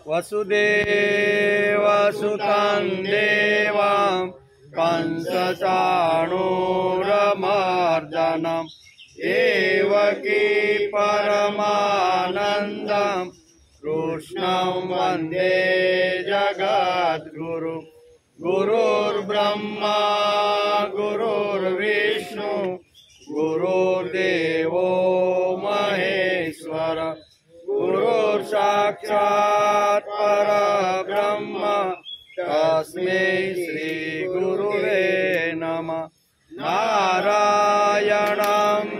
वसुदेवसुतं देवं कंसचाणूरमर्दनं देवकी परमानन्दं कृष्णं वन्दे जगद्गुरु। गुरुर्ब्रह्मा गुरुर्विष्णु गुरुर्देवो महेश्वर गुरुर्साक्षात् परब्रह्म तस्मै श्री गुरुवे नमः। नारायणं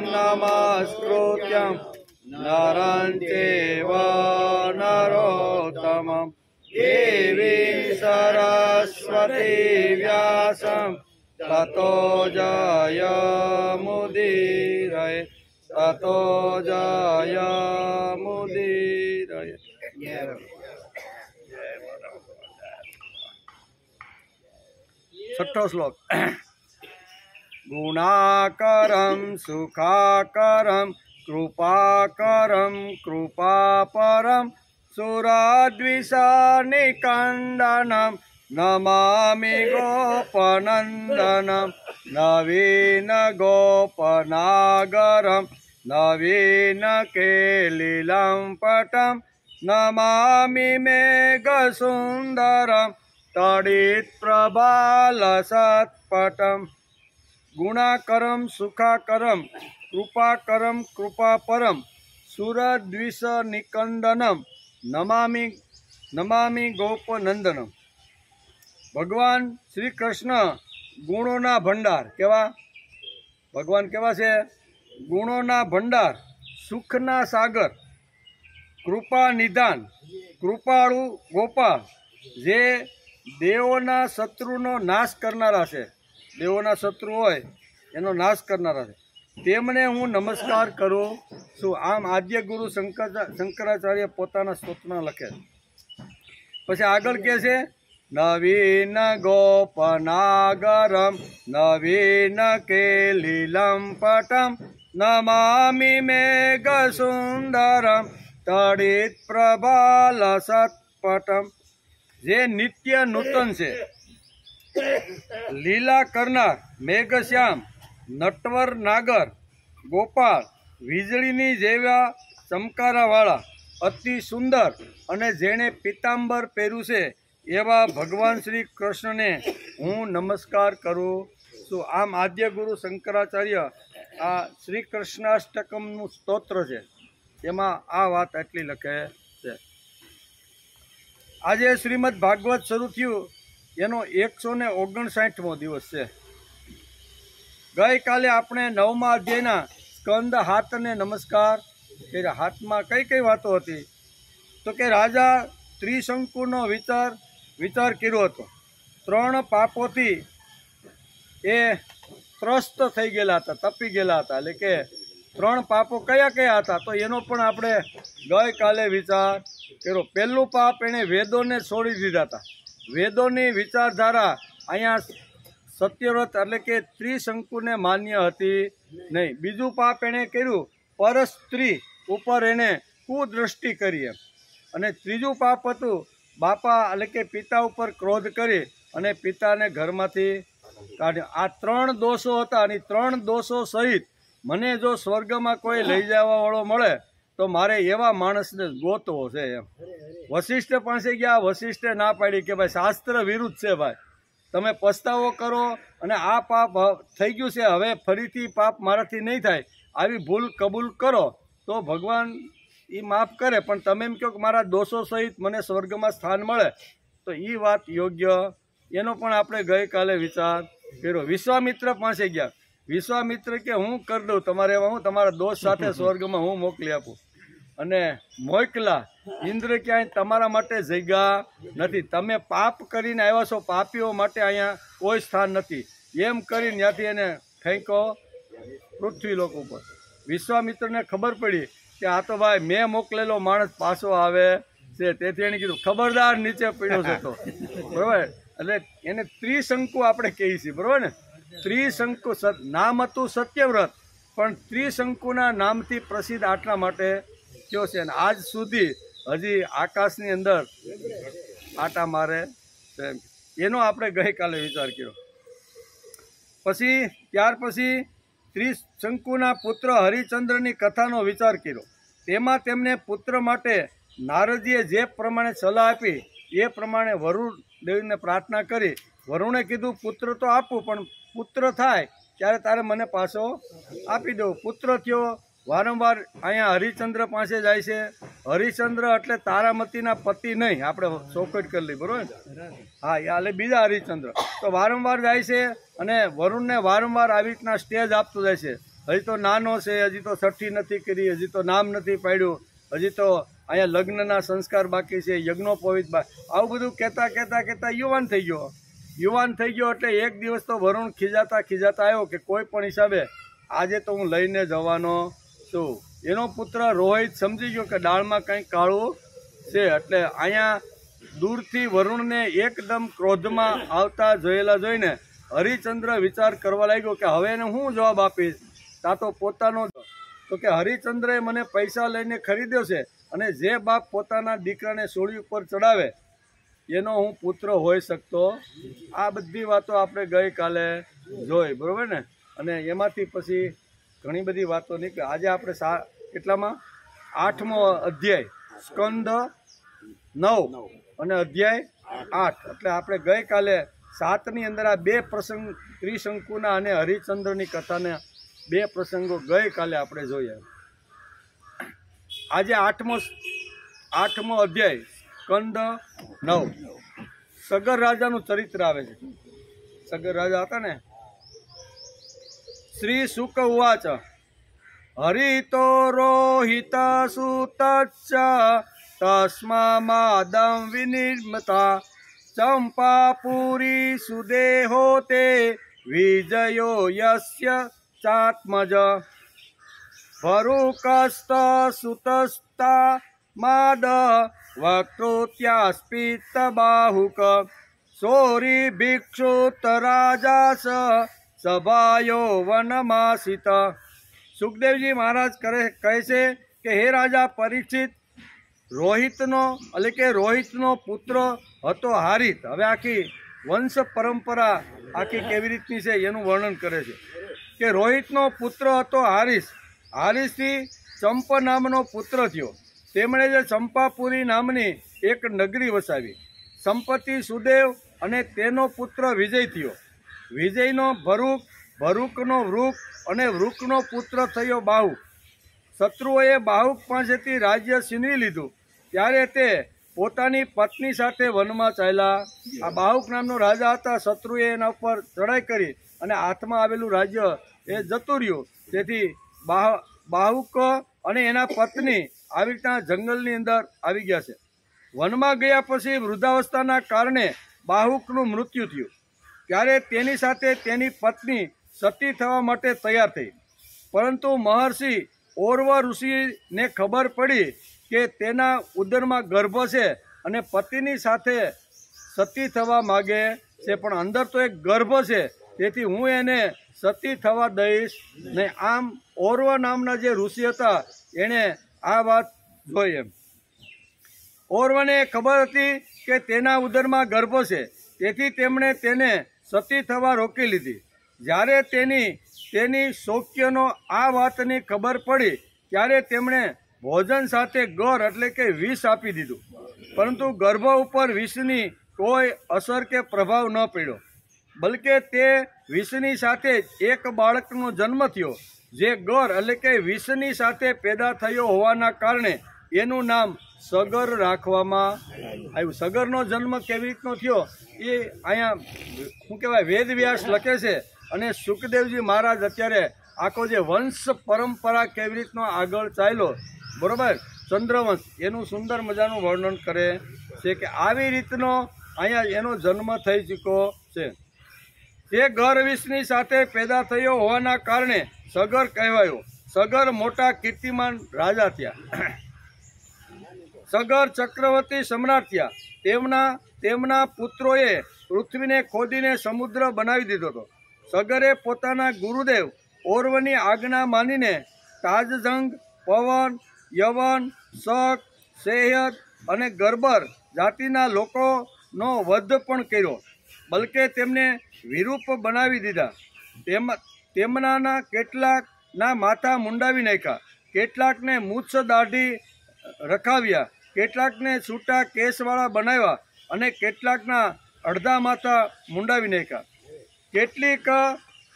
नमस्कृत्यं नरं चैव नरोत्तमं देवीं सरस्वती व्यासं ततो जयमुदीरये ततो जयमुदीरये। छठो श्लोक। गुणाकरं सुखाकरं कृपाकरं कृपापरं सुरद्विषनिकन्दनं नमामि गोपनन्दनं नवीन गोपनागरं नवीन केलिलं पटं नमामि मेघसुन्दरं तडित्प्रबालसत्पटम्। गुणाकरम सुखाकरम कृपाकरम कृपापरम सुरद्विषनिकंदनम नमामि नमामि गोपनंदनम। भगवान श्री कृष्ण गुणोना भंडार केवा भगवान केवा छे? गुणोना भंडार, सुखना सागर, कृपा निधान, कृपाळु गोपाल, जे देवोना शत्रुनो नाश करनारा छे। देवोना शत्रु होय एनो नाश करनारा छे, तेमने हूँ नमस्कार करूँ छुं। आम आद्य गुरु शंकराचार्य पोताना स्तोत्रमा लखे। पछी आगळ के छे नवीन गोपनागरम नवीन केलिलं पटं नमामि मेघसुन्दरं तडित्प्रबालसत्पटं। जे नित्य नूतन छे, लीला करनार, मेघश्याम, नटवर नागर, गोपाल, वीजळीनी जेवा चमकारावाळा, अति सुंदर अने जेणे पीतांबर पेर्युं छे एवा भगवान श्री कृष्ण ने हूँ नमस्कार करूँ छुं। आम आद्य गुरु शंकराचार्य आ श्री कृष्णाष्टकमनुं स्तोत्र छे, एमां आ वात आटली लखे छे। आज श्रीमद भागवत शुरू थयुं एनो 159मो दिवस है। गई काले आपणे 9मा अध्यायना स्कंद 7 ने नमस्कार कर्या। 7 में कई कई वातो हती तो के राजा त्रिशंकुनो विचार कर्यो हतो। 3 पापोथी ए त्रस्त थई गेला हता, तपी गेला हता। એટલે કે 3 पापो कया कया हता तो एनो पण आपणे गई काले विचार कर्यो। पहेલું पाप एणे वेदोने छोड़ी दीधा हता। वेदोनी विचारधारा अहींया सत्यव्रत एटले के त्रिशंकु ने मान्य हती नहीं। बीजू पाप एणे कर्युं परस्त्री उपर एणे कुदृष्टि करी एम। अने त्रीजू पाप हतुं बापा एटले के पिता उपर क्रोध करी अने पिताने घरमांथी काढ्यो। आ 3 दोषो हता अने 3 दोषो सहित मने जो स्वर्गमां कोई लई जवावाळो मळे तो मारे एवा माणसने गोतवो छे एम। वशिष्ठ पासे गया, वशिष्ठे ना पाड़ी के भाई शास्त्र विरुद्ध है भाई, तमे पछतावो करो अने आ पाप थई गयुं छे, हवे फरीथी पाप माराथी नहीं थाय, आवी भूल कबूल करो तो भगवान ई माफ करे। पण तमे एम कहो के मारा दोषो सहित मने स्वर्गमां स्थान मळे तो ई वात योग्य एनो पण आपणे गई काले विचार कर्यो। विश्वामित्र पासे गया, विश्वामित्र के हूँ कर दऊं तमारे हूँ तमारा दोस्त साथे स्वर्गमां हूँ मोकली आपूं। अने मोकला इंद्र क्यांय तमारा माटे जग्या नथी, तमे पाप करीने आव्या छो, पापीओ माटे अहींया कोई स्थान नथी एम करीने त्याथी एने फेंको पृथ्वीलोक उपर। विश्वामित्रने खबर पड़ी कि आ तो भाई मैं मोकलेलो माणस पाछो आवे छे, तेथी एणे कीधुं खबरदार नीचे पड्यो छे तो बरोबर। એટલે એને ત્રિશંકુ આપણે કહીએ છીએ બરોબર ને। ત્રિશંકુ નામ હતું સત્યવ્રત, પણ ત્રિશંકુના નામથી પ્રસિદ્ધ આટલા માટે થયો છે। અને આજ સુધી હજી આકાશની અંદર આટા મારે છે, એનો આપણે ગઈકાલે વિચાર કર્યો. પછી ત્યાર પછી ત્રિશંકુના પુત્ર હરિચંદ્રની કથાનો વિચાર કર્યો. તેમાં તેમને પુત્ર માટે નારદજીએ જે પ્રમાણે સલાહ આપી એ પ્રમાણે વરુણ દેવને પ્રાર્થના કરી. વરુણે કીધું પુત્ર તો આપું, પણ પુત્ર થાય ત્યારે તારે મને પાછો આપી દો. પુત્ર થયો. વારંવાર અહીંયા હરિચંદ્ર પાસે જાય છે. હરિચંદ્ર એટલે તારામતીના પતિ નહીં, આપણે ચોખવટ કરી લઈ, બરોબર ને? હા, એટલે બીજા હરિચંદ્ર તો વારંવાર જાય છે અને વરુણને વારંવાર આવી રીતના સ્ટેજ આપતું જાય છે. હજી તો નાનો છે, હજી તો છઠ્ઠી નથી કરી, હજી તો નામ નથી પાડ્યું, હજી તો અહીંયા લગ્નના સંસ્કાર બાકી છે, યજ્ઞોપવિત આવું બધું કહેતા યુવાન થઈ ગયો. યુવાન થઈ ગયો એટલે એક દિવસ તો વરુણ ખીજાતા આવ્યો કે કોઈ પણ હિસાબે આજે તો હું લઈને જવાનો છું. એનો પુત્ર રોહિત સમજી ગયો કે દાળમાં કંઈક કાળું છે. એટલે અહીંયા દૂરથી વરુણને એકદમ ક્રોધમાં આવતા જોઈને હરિચંદ્ર વિચાર કરવા લાગ્યો કે હવે એને હું જવાબ આપીશ. તા તો પોતાનો તો કે હરિચંદ્રએ મને પૈસા લઈને ખરીદ્યો છે અને જે બાપ પોતાના દીકરાને સોળી ઉપર ચડાવે એનો હું પુત્ર હોઈ શકતો. આ બધી વાતો આપણે ગઈકાલે જોઈ, બરોબર ને? અને એમાંથી પછી ઘણી બધી વાતો નીકળી. આજે આપણે કેટલામાં 8મો અધ્યાય, સ્કંદ 9 અને અધ્યાય 8. એટલે આપણે ગઈકાલે 7ની અંદર આ 2 પ્રસંગ, ત્રિશંકુના અને હરિચંદ્રની કથાના 2 પ્રસંગો ગઈકાલે આપણે જોયા. આજે 8મો અધ્યાય, સ્કંદ 9. સગર રાજાનું ચરિત્ર આવે છે. સગર રાજા હતા ને. શ્રી શુક ઉવાચ હરિતો રોહિત સુતચ્ચ તસ્માદમ વિનિર્મતા ચંપાપુરી સુદેહો તે વિજયો યસ્ય ચાત્મજ ભરુકસ્ત સુતસ્તા માદ વક્રોત્યાસ્પિત બાહુક સોરી ભિક્ષુત રાજાસ સભાયો વનમાસિત. સુખદેવજી મહારાજ કહે છે કે હે રાજા પરીક્ષિત, રોહિતનો પુત્ર હતો હારિત. હવે આખી વંશ પરંપરા આખી કેવી રીતની છે એનું વર્ણન કરે છે કે રોહિતનો પુત્ર હતો હારિસ. હારિસથી ચંપ નામનો પુત્ર થયો. તેમણે જે ચંપાપુરી નામની એક નગરી વસાવી. સંપત્તિ સુદેવ અને તેનો પુત્ર વિજય થયો. વિજયનો ભરૂક, ભરૂકનો વૃક અને વૃકનો પુત્ર થયો બાહુક. શત્રુઓએ બાહુક પાસેથી રાજ્ય છીનવી લીધું ત્યારે તે પોતાની પત્ની સાથે વનમાં ચાલ્યા. આ બાહુક નામનો રાજા હતા. શત્રુએ એના ઉપર ચડાઈ કરી અને હાથમાં આવેલું રાજ્ય એ જતું રહ્યું. તેથી બાહુક અને એના પત્ની આવી રીતના જંગલની અંદર આવી ગયા છે. વનમાં ગયા પછી વૃદ્ધાવસ્થાના કારણે બાહુકનું મૃત્યુ થયું. ત્યારે તેની સાથે તેની પત્ની સતી થવા માટે તૈયાર થઈ. પરંતુ મહર્ષિ ઓર્વ ઋષિને ખબર પડી કે તેના ઉદરમાં ગર્ભ છે અને પતિની સાથે સતી થવા માગે છે, પણ અંદર તો એક ગર્ભ છે, તેથી હું એને સતી થવા દઈશ નહીં. આમ ઓર્વ નામના જે ઋષિ હતા એણે આ વાત જોઈ. એમ ઓર્વને ખબર હતી કે તેના ઉદરમાં ગર્ભ છે, તેથી તેમણે તેને સતી થવા રોકી લીધી. જ્યારે તેની શોક્યનો આ વાતની ખબર પડી ત્યારે તેમણે ભોજન સાથે ગર એટલે કે વિષ આપી દીધું, પરંતુ ગર્ભ ઉપર વિષની કોઈ અસર કે પ્રભાવ ન પડ્યો. બલકે તે વિષની સાથે જ એક બાળકનો જન્મ થયો, જે ગર એટલે કે વિષની સાથે પેદા થયો હોવાના કારણે એનું નામ સગર રાખવામાં આવ્યું. સગરનો જન્મ કેવી રીતનો થયો એ અહીંયા શું કહેવાય વેદવ્યાસ લખે છે. અને સુખદેવજી મહારાજ અત્યારે આખો જે વંશ પરંપરા કેવી રીતનો આગળ ચાલ્યો, બરોબર, ચંદ્રવંશ, એનું સુંદર મજાનું વર્ણન કરે છે કે આવી રીતનો અહીંયા એનો જન્મ થઈ ચૂક્યો છે. તે ગર વિષની સાથે પેદા થયો હોવાના કારણે સગર કહેવાયો. સગર મોટા કીર્તિમાન રાજા થયા. સગર ચક્રવર્તી સમ્રાટ થયા. તેમના પુત્રોએ પૃથ્વીને ખોદીને સમુદ્ર બનાવી દીધો હતો. સગરે પોતાના ગુરુદેવ ઓર્વની આજ્ઞા માનીને તાજજંગ, પવન, યવન, શક, સેહત અને ગરબર જાતિના લોકોનો વધ પણ કર્યો, બલકે તેમને વિરૂપ બનાવી દીધા. તેમનાના કેટલાકના માથા મુંડાવી નાખ્યા, કેટલાકને મૂછ દાઢી રખાવ્યા, કેટલાકને છૂટા કેસવાળા બનાવ્યા અને કેટલાકના અડધા માથા મુંડાવી નાખ્યા.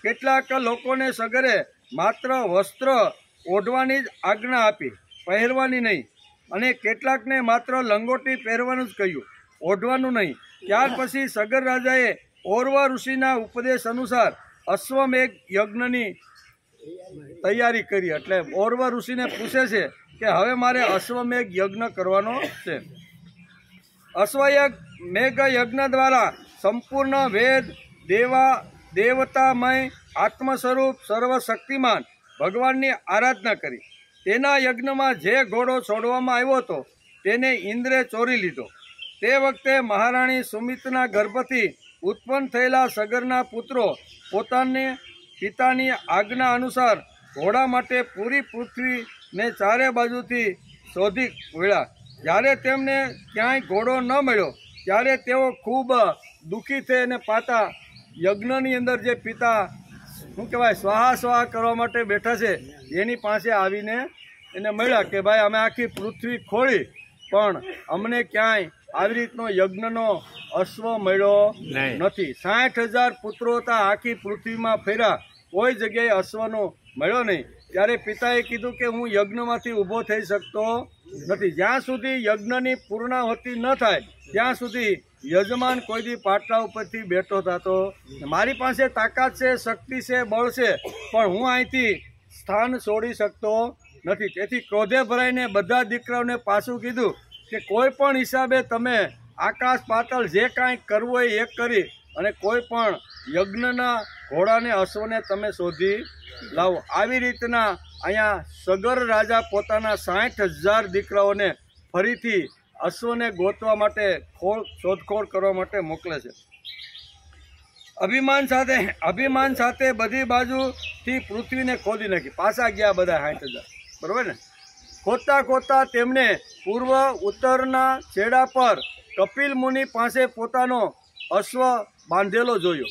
કેટલાક લોકોને સગરે માત્ર વસ્ત્ર ઓઢવાની જ આજ્ઞા આપી, પહેરવાની નહીં, અને કેટલાકને માત્ર લંગોટી પહેરવાનું જ કહ્યું, ઓઢવાનું નહીં. ત્યાર પછી સગર રાજાએ ઓરવા ઋષિના ઉપદેશ અનુસાર અશ્વમેઘ યજ્ઞની તૈયારી કરી. એટલે ઓરવા ઋષિને પૂછે છે કે હવે મારે અશ્વમેઘ યજ્ઞ કરવાનો છે. અશ્વમેઘ યજ્ઞ દ્વારા સંપૂર્ણ વેદ દેવતામય આત્મ સ્વરૂપ સર્વશક્તિમાન ભગવાનની આરાધના કરી. તેના યજ્ઞમાં જે ઘોડો છોડવામાં આવ્યો હતો તેને ઇન્દ્રે ચોરી લીધો. તે વખતે મહારાણી સુમિત્રના ગર્ભથી ઉત્પન્ન થયેલા સગરના પુત્રો પોતાને પિતાની આજ્ઞા અનુસાર ઘોડા માટે પૂરી પૃથ્વીને ચારે બાજુથી શોધી વળ્યા. જ્યારે તેમને ક્યાંય ઘોડો ન મળ્યો ત્યારે તેઓ ખૂબ દુઃખી થઈ અને પાછા યજ્ઞની અંદર જે પિતા શું કહેવાય સ્વાહા કરવા માટે બેઠા છે એની પાસે આવીને એને મળ્યા કે ભાઈ અમે આખી પૃથ્વી ખોળી પણ અમને ક્યાંય આવી રીતનો યજ્ઞનો અશ્વ મળ્યો નથી. 60,000 પુત્રો હતા, આખી પૃથ્વીમાં ફેર્યા, કોઈ જગ્યાએ અશ્વનો મળ્યો નહીં. ત્યારે પિતાએ કીધું કે હું યજ્ઞમાંથી ઊભો થઈ શકતો નથી. જ્યાં સુધી યજ્ઞની પૂર્ણાહુતિ ન થાય ત્યાં સુધી યજમાન કોઈ દી પાટલા ઉપરથી બેઠો થતો. મારી પાસે તાકાત છે, શક્તિ છે, બળ છે, પણ હું અહીંથી સ્થાન છોડી શકતો નથી. તેથી ક્રોધે ભરાઈને બધા દીકરાઓને પાછું કીધું કે કોઈ પણ હિસાબે તમે આકાશ પાતાળ જે કાંઈ કરવું હોય એક કરી અને કોઈ પણ યજ્ઞના ઘોડાને અશ્વને તમે શોધી લાવો. આવી રીતના અહીંયા સગર રાજા પોતાના 60,000 દીકરાઓને ફરીથી અશ્વને ગોતવા માટે શોધખોળ કરવા માટે મોકલે છે. અભિમાન સાથે બધી બાજુથી પૃથ્વીને ખોદી નાખી. પાછા ગયા બધા 60,000, બરોબર ને. ખોદતા તેમને પૂર્વ ઉત્તરના છેડા પર કપિલ મુનિ પાસે પોતાનો અશ્વ બાંધેલો જોયો.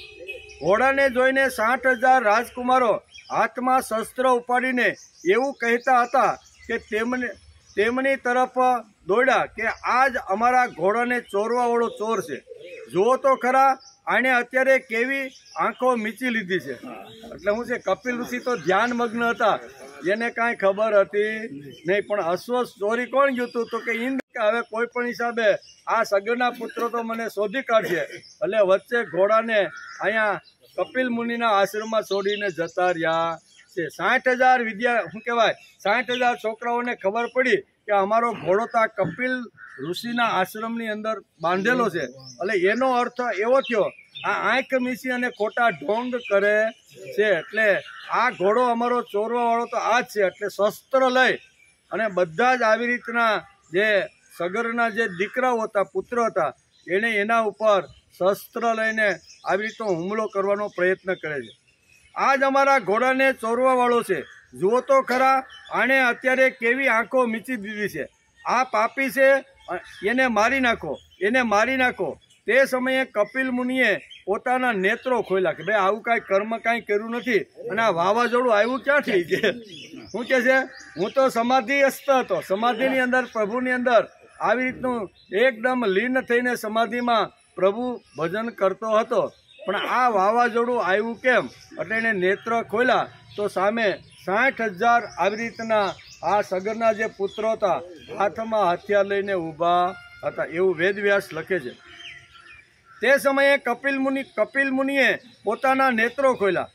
ઘોડાને જોઈને 60,000 રાજકુમારો હાથમાં શસ્ત્ર ઉપાડીને એવું કહેતા હતા કે તેમની તરફ દોડ્યા કે આજ અમારા ઘોડાને ચોરવાવાળો ચોર છે. જુઓ તો ખરા આણે અત્યારે કેવી આંખો મીચી લીધી છે. એટલે શું છે, કપિલ ઋષિ તો ધ્યાનમગ્ન હતા, એને કાંઈ ખબર હતી નહીં. પણ અશ્વ ચોરી કોણ ગયું હતું? તો કે ઇન્દ્ર. કે હવે કોઈ પણ હિસાબે આ સગરના પુત્રો તો મને શોધી કાઢશે. એટલે વચ્ચે ઘોડાને અહીંયા કપિલ મુનિના આશ્રમમાં છોડીને જતા રહ્યા છે. 60,000 શું કહેવાય 60,000 છોકરાઓને ખબર પડી કે અમારો ઘોડો તો આ કપિલ ઋષિના આશ્રમની અંદર બાંધેલો છે. એટલે એનો અર્થ એવો થયો આ આંખ મીસી અને ખોટા ઢોંગ કરે છે. એટલે આ ઘોડો અમારો ચોરવાવાળો તો આ જ છે. એટલે શસ્ત્ર લઈ અને બધા જ આવી રીતના જે સગરના જે દીકરાઓ હતા, પુત્ર હતા, એણે એના ઉપર શસ્ત્ર લઈને આવી રીતનો હુમલો કરવાનો પ્રયત્ન કરે છે. આ જ અમારા ઘોડાને ચોરવાવાળો છે. જુઓ તો ખરા આણે અત્યારે કેવી આંખો મીચી દીધી છે. આ પાપી છે, એને મારી નાખો, એને મારી નાખો. તે સમયે કપિલ મુનિએ પોતાના નેત્રો ખોલ્યા કે ભાઈ આવું કાંઈ કર્મ કાંઈ કર્યું નથી અને આ વાવાઝોડું આવ્યું ક્યાંથી છે. શું કહે છે, હું તો સમાધિસ્થ હતો, સમાધિની અંદર પ્રભુની અંદર આવી રીતનું એકદમ લીન થઈને સમાધિમાં પ્રભુ ભજન કરતો હતો. પણ આ વાવાઝોડું આવ્યું કેમ? એટલે એને નેત્ર ખોલ્યા તો સામે 60,000 આવી રીતના આ સગરના જે પુત્રો હતા હાથમાં હથિયાર લઈને ઊભા હતા, એવું વેદવ્યાસ લખે છે. તે સમયે કપિલ મુનિએ પોતાના નેત્રો ખોલ્યા.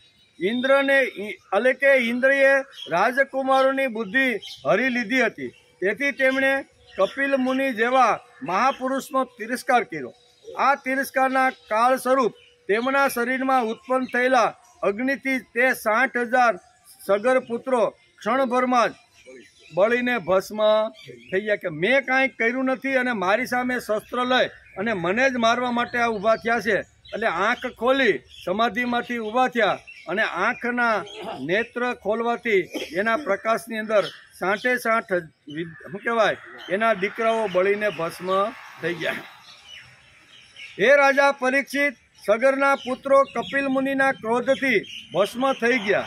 ઇન્દ્રએ રાજકુમારોની બુદ્ધિ હરી લીધી હતી. તેથી તેમણે કપિલ મુનિ જેવા મહાપુરુષનો તિરસ્કાર કર્યો. આ તિરસ્કારના કાળ સ્વરૂપ તેમના શરીરમાં ઉત્પન્ન થયેલા અગ્નિથી તે 60,000 સગર પુત્રો ક્ષણભરમાં જ બળીને ભસ્મ થઈ ગયા. કે મેં કાંઈ કર્યું નથી અને મારી સામે શસ્ત્ર લઈ અને મને જ મારવા માટે આ ઊભા થયા છે. એટલે આંખ ખોલી સમાધિમાંથી ઊભા થયા અને આંખના નેત્ર ખોલવાથી એના પ્રકાશની અંદર સાઠે સાઠ શું કહેવાય એના દીકરાઓ બળીને ભસ્મ થઈ ગયા। હે રાજા પરીક્ષિત, સગરના પુત્રો કપિલ મુનિના ક્રોધથી ભસ્મ થઈ ગયા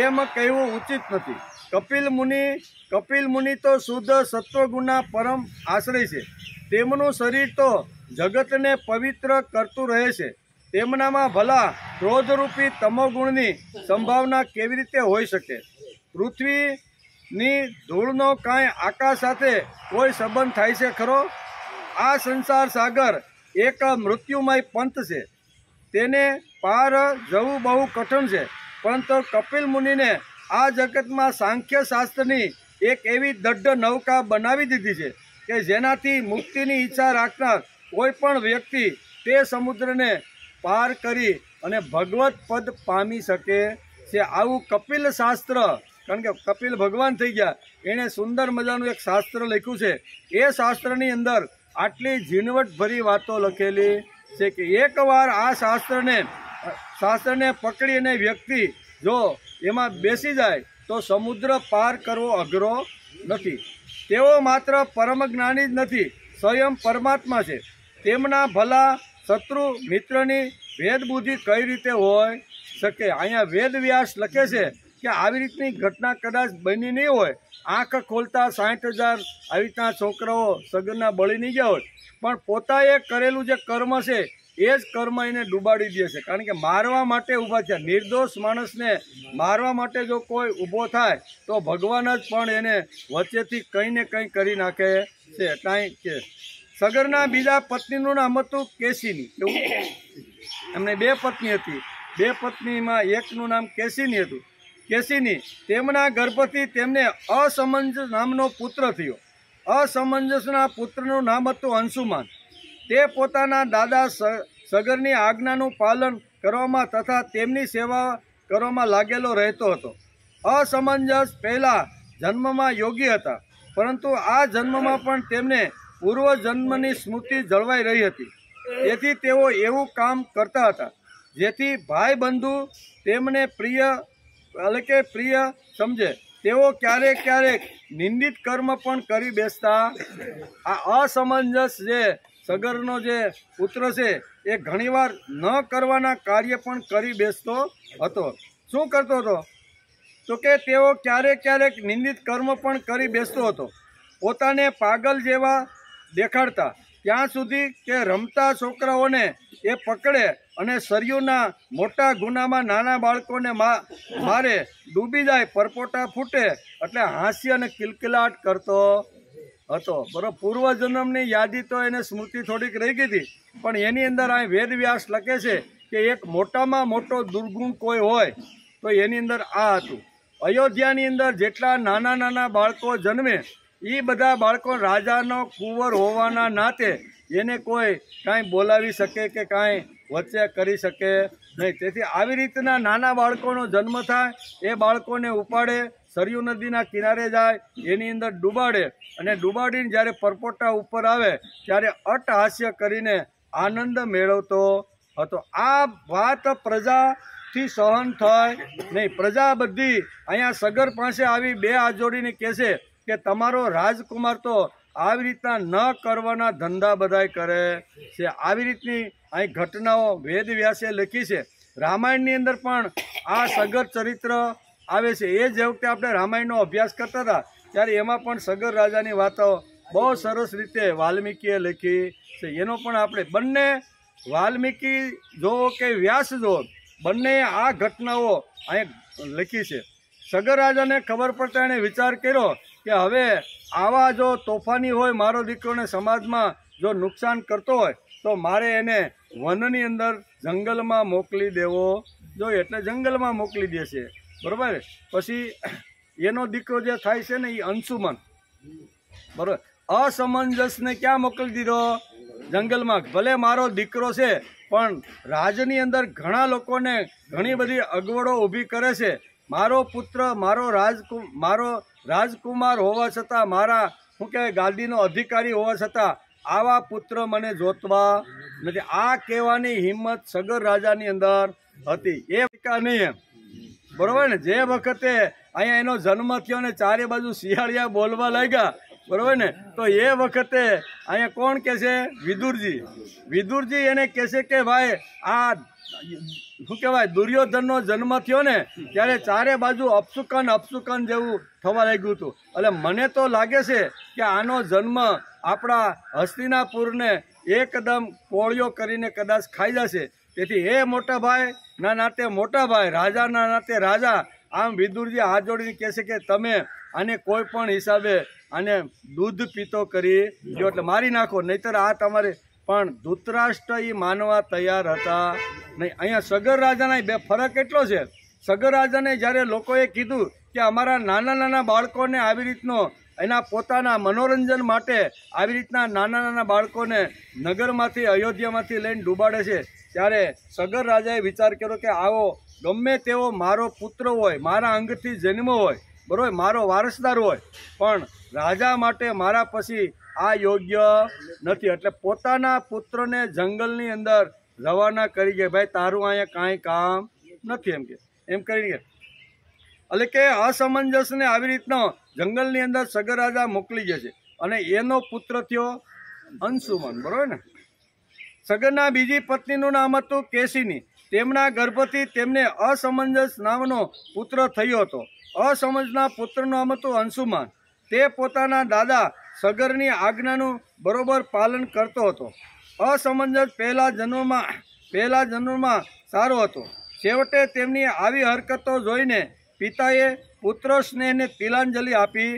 એમ કહેવું ઉચિત નથી। કપિલ મુનિ તો શુદ્ધ સત્વગુણના પરમ આશ્રય છે। તેમનું શરીર તો જગતને પવિત્ર કરતું રહે છે। તેમનામાં ભલા ક્રોધરૂપી તમોગુણની સંભાવના કેવી રીતે હોઈ શકે? પૃથ્વીની ધૂળનો કાંઈ આકાશ સાથે કોઈ સંબંધ થાય છે ખરો? આ સંસાર સાગર એક મૃત્યુમય પંથ છે, તેને પાર જવું બહુ કઠણ છે। પરંતુ કપિલ મુનિને આ જગતમાં સાંખ્ય શાસ્ત્રની એક એવી દઢ નૌકા બનાવી દીધી છે કે જેનાથી મુક્તિની ઈચ્છા રાખનાર કોઈ પણ વ્યક્તિ તે સમુદ્રને પાર કરી અને ભગવત પદ પામી શકે છે। આવું કપિલ શાસ્ત્ર, કારણ કે કપિલ ભગવાન થઈ ગયા, એણે સુંદર મજાનું એક શાસ્ત્ર લખ્યું છે। એ શાસ્ત્રની અંદર આટલી ઝીણવટભરી વાતો લખેલી છે કે એકવાર આ શાસ્ત્રને પકડી અને વ્યક્તિ જો એમાં બેસી જાય તો સમુદ્ર પાર કરવો અઘરો નથી। તેઓ માત્ર પરમ જ્ઞાની જ નથી, સ્વયં પરમાત્મા છે। તેમના ભલા શત્રુ મિત્રની ભેદ બુદ્ધિ કઈ રીતે હોય શકે? અહીંયા વેદ વ્યાસ લખે છે કે આવી રીતની ઘટના કદાચ બની નહીં હોય, આંખ ખોલતા 60,000 આવી રીતના છોકરાઓ સગરના બળી નહીં ગયા હોય, પણ પોતાએ કરેલું જે કર્મ છે એ જ કર્મ એને ડૂબાડી દે છે। કારણ કે મારવા માટે ઊભા છે, નિર્દોષ માણસને મારવા માટે જો કોઈ ઊભો થાય તો ભગવાન જ પણ એને વચ્ચેથી કંઈ ને કંઈ કરી નાખે છે। કાંઈ કે સગરના બીજા પત્નીનું નામ હતું કેસીની। કેવું? એમને 2 પત્ની હતી, 2 પત્નીમાં એકનું નામ કેસીની હતું। કેસીની તેમના ગર્ભથી તેમને અસમંજસ નામનો પુત્ર થયો। અસમંજસના પુત્રનું નામ હતું અંશુમાન। તે પોતાના દાદા સગરની આજ્ઞાનું પાલન કરવામાં તથા તેમની સેવા કરવામાં લાગેલો રહેતો હતો। અસમંજસ પહેલા જન્મમાં યોગી હતા, પરંતુ આ જન્મમાં પણ તેમને પૂર્વજન્મની સ્મૃતિ જળવાઈ રહી હતી। તેથી તેઓ એવું કામ કરતા હતા જેથી ભાઈ બંધુ તેમને પ્રિય સમજે। તેઓ ક્યારેક નિંદિત કર્મ પણ કરી બેસતા। આ અસમંજસ જે સગરનો જે પુત્ર છે એ ઘણીવાર ન કરવાના કાર્ય પણ કરી બેસતો હતો। શું કરતો હતો? તો કે તેઓ ક્યારેક નિંદિત કર્મ પણ કરી બેસતો હતો। પોતાને પાગલ જેવા દેખાડતા, ત્યાં સુધી કે રમતા છોકરાઓને એ પકડે અને સરયુના મોટા ગુનામાં નાના બાળકોને મારે, ડૂબી જાય, પરપોટા ફૂટે એટલે હાસ્ય અને કિલકિલાટ કરતો હતો। બરોબર, પૂર્વજન્મની યાદી તો એને સ્મૃતિ થોડીક રહી ગઈ હતી, પણ એની અંદર આ વેદવ્યાસ લખે છે કે એક મોટામાં મોટો દુર્ગુણ કોઈ હોય તો એની અંદર આ હતું। અયોધ્યાની અંદર જેટલા નાના બાળકો જન્મે એ બધા બાળકો રાજાનો કુંવર હોવાના નાતે એને કોઈ કાંઈ બોલાવી શકે કે કાંઈ વચ્ચે કરી શકે નહીં। તેથી આવી રીતના નાના બાળકોનો જન્મ થાય, એ બાળકોને ઉપાડે, સરયુ નદીના કિનારે જાય, એની અંદર ડૂબાડે અને ડૂબાડીને જ્યારે પરપોટા ઉપર આવે ત્યારે અટ્ટહાસ્ય કરીને આનંદ મેળવતો હતો। આ વાત પ્રજાથી સહન થાય નહીં। પ્રજા બધી અહીંયા સગર પાસે આવી 2 હાથ જોડીને કહેશે કે તમારો રાજકુમાર તો આવી રીતના ન કરવાના ધંધા બધાય કરે છે। આવી રીતની અહીં ઘટનાઓ વેદ વ્યાસે લખી છે। રામાયણની અંદર પણ આ સગર ચરિત્ર આવે છે। એ જ વખતે આપણે રામાયણનો અભ્યાસ કરતા હતા ત્યારે એમાં પણ સગર રાજાની વાતો બહુ સરસ રીતે વાલ્મીકીએ લખી છે। એનો પણ આપણે બંને વાલ્મીકી જોવો કે વ્યાસ જોવો, બંને આ ઘટનાઓ અહીં લખી છે। સગર રાજાને ખબર પડતા એણે વિચાર કર્યો કે હવે આવા જો તોફાની હોય મારો દીકરોને સમાજમાં જો નુકસાન કરતો હોય તો મારે એને વનની અંદર જંગલમાં મોકલી દેવો જોઈએ। એટલે જંગલમાં મોકલી દે છે, બરાબર। પછી એનો દીકરો જે થાય છે ને એ અંશુમન, બરાબર, અસમંજસને ક્યાં મોકલી દીધો? જંગલમાં। ભલે મારો દીકરો છે પણ રાજની અંદર ઘણા લોકોને ઘણી બધી અગવડો ઊભી કરે છે। મારો પુત્ર મારો રાજકુમાર હોવા છતાં, મારા શું કહેવાય ગાદીનો અધિકારી હોવા છતાં આવા પુત્ર મને જોતવા નથી। આ કહેવાની હિંમત સગર રાજાની અંદર હતી। એ નહીં એમ, બરોબર ને? જે વખતે અહીંયા એનો જન્મ થયો ને ચારે બાજુ શિયાળિયા બોલવા લાગ્યા, બરોબર ને? તો એ વખતે અહીંયા કોણ કહે છે? વિદુરજી એને કહે છે કે ભાઈ આ શું કહેવાય, દુર્યોધનનો જન્મ થયો ને ત્યારે ચારે બાજુ અપશુકન જેવું થવા લાગ્યું હતું. એટલે મને તો લાગે છે કે આનો જન્મ આપણા હસ્તિનાપુરને એકદમ કોળિયો કરીને કદાચ ખાઈ જશે. તેથી એ મોટા ભાઈના નાતે મોટા ભાઈ, રાજાના નાતે રાજા, આમ વિદુરજી હાથ જોડીને કહે છે કે તમે આને કોઈ પણ હિસાબે આને દૂધ પીતો કરી જો, એટલે મારી નાખો, નહીતર આ તમારે. પણ ધૃતરાષ્ટ્ર એ માનવા તૈયાર હતા નહીં. અહીંયા સગર રાજાના બે ફરક એટલો છે. સગર રાજાને જ્યારે લોકોએ કીધું કે અમારા નાના નાના બાળકોને આવી રીતનો એના પોતાના મનોરંજન માટે આવી રીતના નાના નાના બાળકોને નગરમાંથી અયોધ્યામાંથી લઈને ડૂબાડે છે, ત્યારે સગર રાજાએ વિચાર કર્યો કે આવો ગમે તેવો મારો પુત્ર હોય, મારા અંગથી જન્મ હોય, બરોબર, મારો વારસદાર હોય, પણ રાજા માટે મારા પછી આ યોગ્ય નથી. એટલે પોતાના પુત્રને જંગલની અંદર રવાના કરી ગયા, ભાઈ તારું અહીંયા કાંઈ કામ નથી એમ કરીને. એટલે કે અસમંજસને આવી રીતનો જંગલની અંદર સગર રાજા મોકલી જશે. અને એનો પુત્ર થયો અંશુમન, બરોબર ને? સગરના બીજી પત્નીનું નામ હતું કેશિની. તેમના ગર્ભથી તેમને અસમંજસ નામનો પુત્ર થયો હતો. અસમંજના પુત્રનું નામ હતું અંશુમાન. તે પોતાના દાદા સગરની આજ્ઞાનું બરોબર પાલન કરતો હતો. અસમંજસ પહેલા જન્મમાં સારો હતો. છેવટે તેમની આવી હરકતો જોઈને પિતાએ પુત્ર સ્નેહને તિલાંજલિ આપી.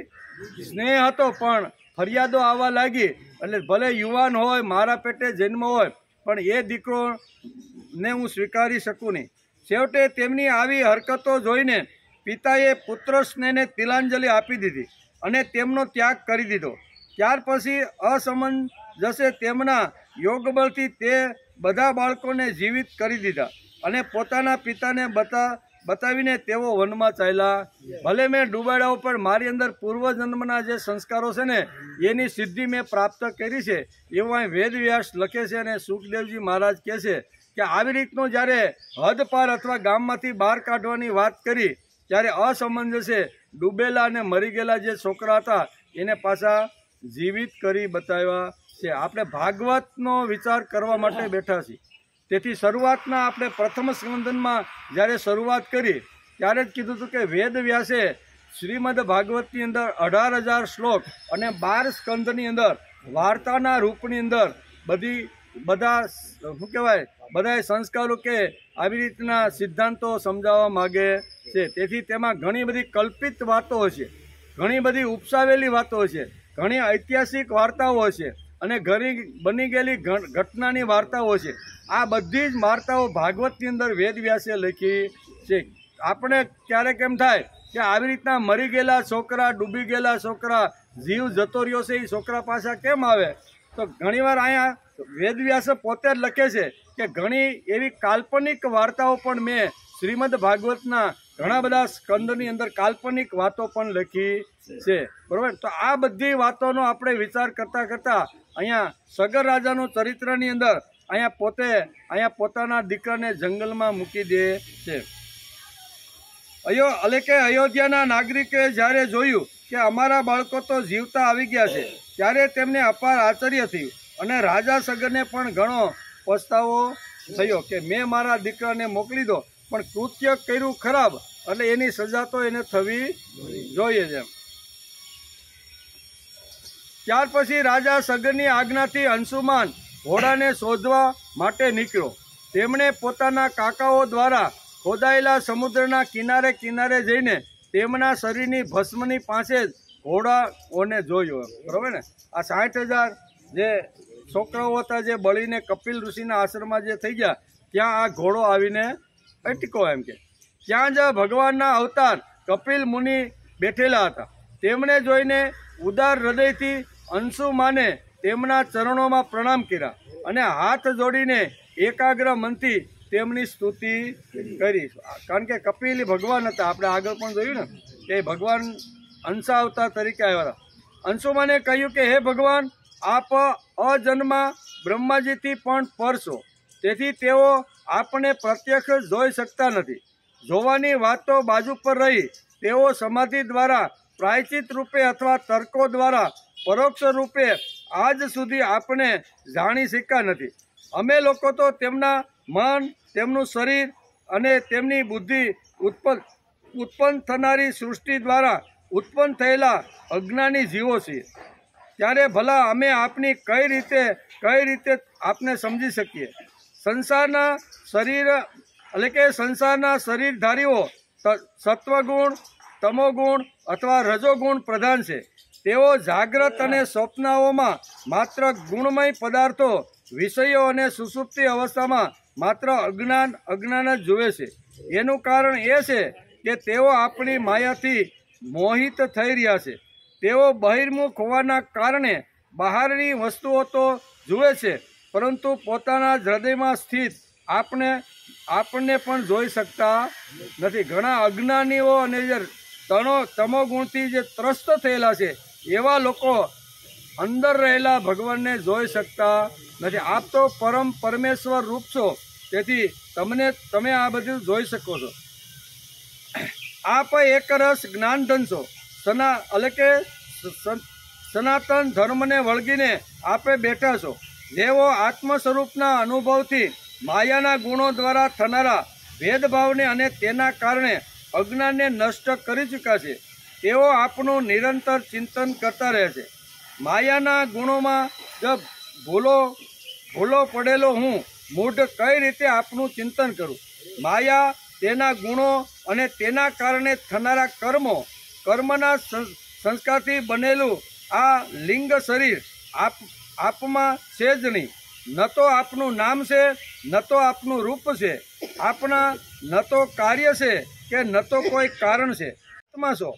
સ્નેહ હતો પણ ફરિયાદો આવવા લાગી. એટલે ભલે યુવાન હોય, મારા પેટે જન્મ હોય, પણ એ દીકરોને હું સ્વીકારી શકું નહીં. છેવટે તેમની આવી હરકતો જોઈને પિતાએ પુત્ર સ્નેહને તિલાંજલિ આપી દીધી અને તેમનો ત્યાગ કરી દીધો. ત્યાર પછી અસમંજસે તેમના યોગબળથી તે બધા બાળકોને જીવિત કરી દીધા અને પોતાના પિતાને બતાવીને તેઓ વનમાં ચાલ્યા. ભલે મેં ડૂબાડ્યા, પણ મારી અંદર પૂર્વજન્મના જે સંસ્કારો છે ને એની સિદ્ધિ મેં પ્રાપ્ત કરી છે, એવું અહીં વેદવ્યાસ લખે છે. અને સુખદેવજી મહારાજ કહે છે કે આવી રીતનું જ્યારે હદપાર અથવા ગામમાંથી બહાર કાઢવાની વાત કરી ત્યારે અસમંજસે ડૂબેલા અને મરી ગયેલા જે છોકરા હતા એને પાછા જીવિત કરી બતાવ્યા છે. આપણે ભાગવતનો વિચાર કરવા માટે બેઠા છીએ. તેથી શરૂઆતના આપણે પ્રથમ સ્કંદમાં જ્યારે શરૂઆત કરી ત્યારે જ કીધું હતું કે વેદવ્યાસે શ્રીમદ ભાગવતની અંદર 18,000 શ્લોક અને 12 સ્કંદની અંદર વાર્તાના રૂપની અંદર બધા શું કહેવાય, બધા સંસ્કારો કે આવી રીતના સિદ્ધાંતો સમજાવવા માગે છે. તેથી તેમાં ઘણી બધી કલ્પિત વાતો છે, ઘણી બધી ઉપસાવેલી વાતો છે, ઘણી ઐતિહાસિક વાર્તાઓ છે અને ઘણી બની ગયેલી ઘટનાની વાર્તાઓ છે. આ બધી જ વાર્તાઓ ભાગવતની અંદર વેદવ્યાસે લખી છે. આપણે ક્યારેક એમ થાય કે આવી રીતના મરી ગયેલા છોકરા, ડૂબી ગયેલા છોકરા, જીવ જતો રહ્યો છે, એ છોકરા પાછા કેમ આવે? તો ઘણીવાર અહીંયા વેદવ્યાસે પોતે જ લખે છે કે ઘણી એવી કાલ્પનિક વાર્તાઓ પણ મેં શ્રીમદ ભાગવતના ઘણા બધા સ્કંદની અંદર કાલ્પનિક વાતો પણ લખી છે, બરોબર? તો આ બધી વાતોનો આપણે વિચાર કરતા અહીંયા સગર રાજાનું ચરિત્રની અંદર અહીંયા પોતાના દીકરાને જંગલમાં મૂકી દે છે. એટલે કે અયોધ્યાના નાગરિકે જ્યારે જોયું કે અમારા બાળકો તો જીવતા આવી ગયા છે ત્યારે તેમને અપાર આશ્ચર્ય થયું અને રાજા સગરને પણ ઘણો પસ્તાવો થયો કે મેં મારા દીકરાને મોકલી દો, પણ કૃત્ય કર્યું ખરાબ, એટલે એની સજા તો એને થવી જોઈએ છે. ત્યાર પછી રાજા સગરની આજ્ઞાથી અંશુમાન ઘોડાને શોધવા માટે નીકળ્યો. તેમણે પોતાના કાકાઓ દ્વારા ખોદાયેલા સમુદ્રના કિનારે જઈને તેમના શરીરની ભસ્મની પાસે જ ઘોડાઓને જોયો, બરોબર ને? આ 60,000 જે છોકરાઓ હતા જે બળીને કપિલ ઋષિના આશ્રમમાં જે થઈ ગયા, ત્યાં આ ઘોડો આવીને અટકો. એમ કે ત્યાં જ ભગવાનના અવતાર કપિલ મુનિ બેઠેલા હતા. તેમણે જોઈને ઉદાર હૃદયથી અંશુમાને તેમના ચરણોમાં પ્રણામ કર્યા અને હાથ જોડીને એકાગ્ર મનથી તેમની સ્તુતિ કરી. કારણ કે કપિલ ભગવાન હતા, આપણે આગળ પણ જોયું ને કે ભગવાન અંશા અવતાર તરીકે આવ્યા. અંશુમાને કહ્યું કે હે ભગવાન, આપ અજન્મા બ્રહ્માજીથી પણ પર છો, તેથી તેઓ આપને પ્રત્યક્ષ જોઈ શકતા નથી. જોવાની વાત તો બાજુ પર રહી, તેઓ સમાધિ દ્વારા પ્રાયચિત રૂપે અથવા તર્કો દ્વારા પરોક્ષ રૂપે આજ સુધી આપણે જાણી શક્યા નથી. અમે લોકો તો તેમના મન, તેમનું શરીર અને તેમની બુદ્ધિ ઉત્પન્ન થનારી સૃષ્ટિ દ્વારા ઉત્પન્ન થયેલા અજ્ઞાની જીવો છીએ. ત્યારે ભલા અમે આપની કઈ રીતે આપને સમજી શકીએ? સંસારના શરીરધારીઓ સત્વગુણ, તમોગુણ અથવા રજોગુણ પ્રધાન છે. તેઓ જાગ્રત અને સ્વપ્નાઓમાં માત્ર ગુણમય પદાર્થો, વિષયો અને સુષુપ્તિ અવસ્થામાં માત્ર અજ્ઞાન જ જુએ છે. એનું કારણ એ છે કે તેઓ આપણી માયાથી મોહિત થઈ રહ્યા છે. તેઓ બહિર્મુખ હોવાના કારણે બહારની વસ્તુઓ તો જુએ છે, પરંતુ પોતાના હૃદયમાં સ્થિત આપણને પણ જોઈ શકતા નથી. ઘણા અજ્ઞાનીઓ અને જે તમોગુણથી જે ત્રસ્ત થયેલા છે એવા લોકો અંદર રહેલા ભગવાનને જોઈ શકતા નથી. આપ તો પરમેશ્વર રૂપ છો, તેથી તમે આ બધું જોઈ શકો છો. આપ એકરસ જ્ઞાનધન છો. સનાતન ધર્મને વળગીને આપે બેઠા છો. જેઓ આત્મ સ્વરૂપના અનુભવથી માયાના ગુણો દ્વારા થનારા ભેદભાવને અને તેના કારણે અજ્ઞાનને નષ્ટ કરી ચૂક્યા છે, તેઓ આપનું નિરંતર ચિંતન કરતા રહે છે. માયાના ગુણોમાં જો ભૂલો પડેલો હું મૂઢ કઈ રીતે આપનું ચિંતન કરું? માયા, તેના ગુણો અને તેના કારણે થનારા કર્મના સંસ્કારથી બનેલું આ લિંગ શરીર આપમાં છે જ નહીં. ન તો આપનું નામ છે, ન તો આપનું રૂપ છે. આપના ન તો કાર્ય છે કે ન તો કોઈ કારણ છે. આત્મા છો.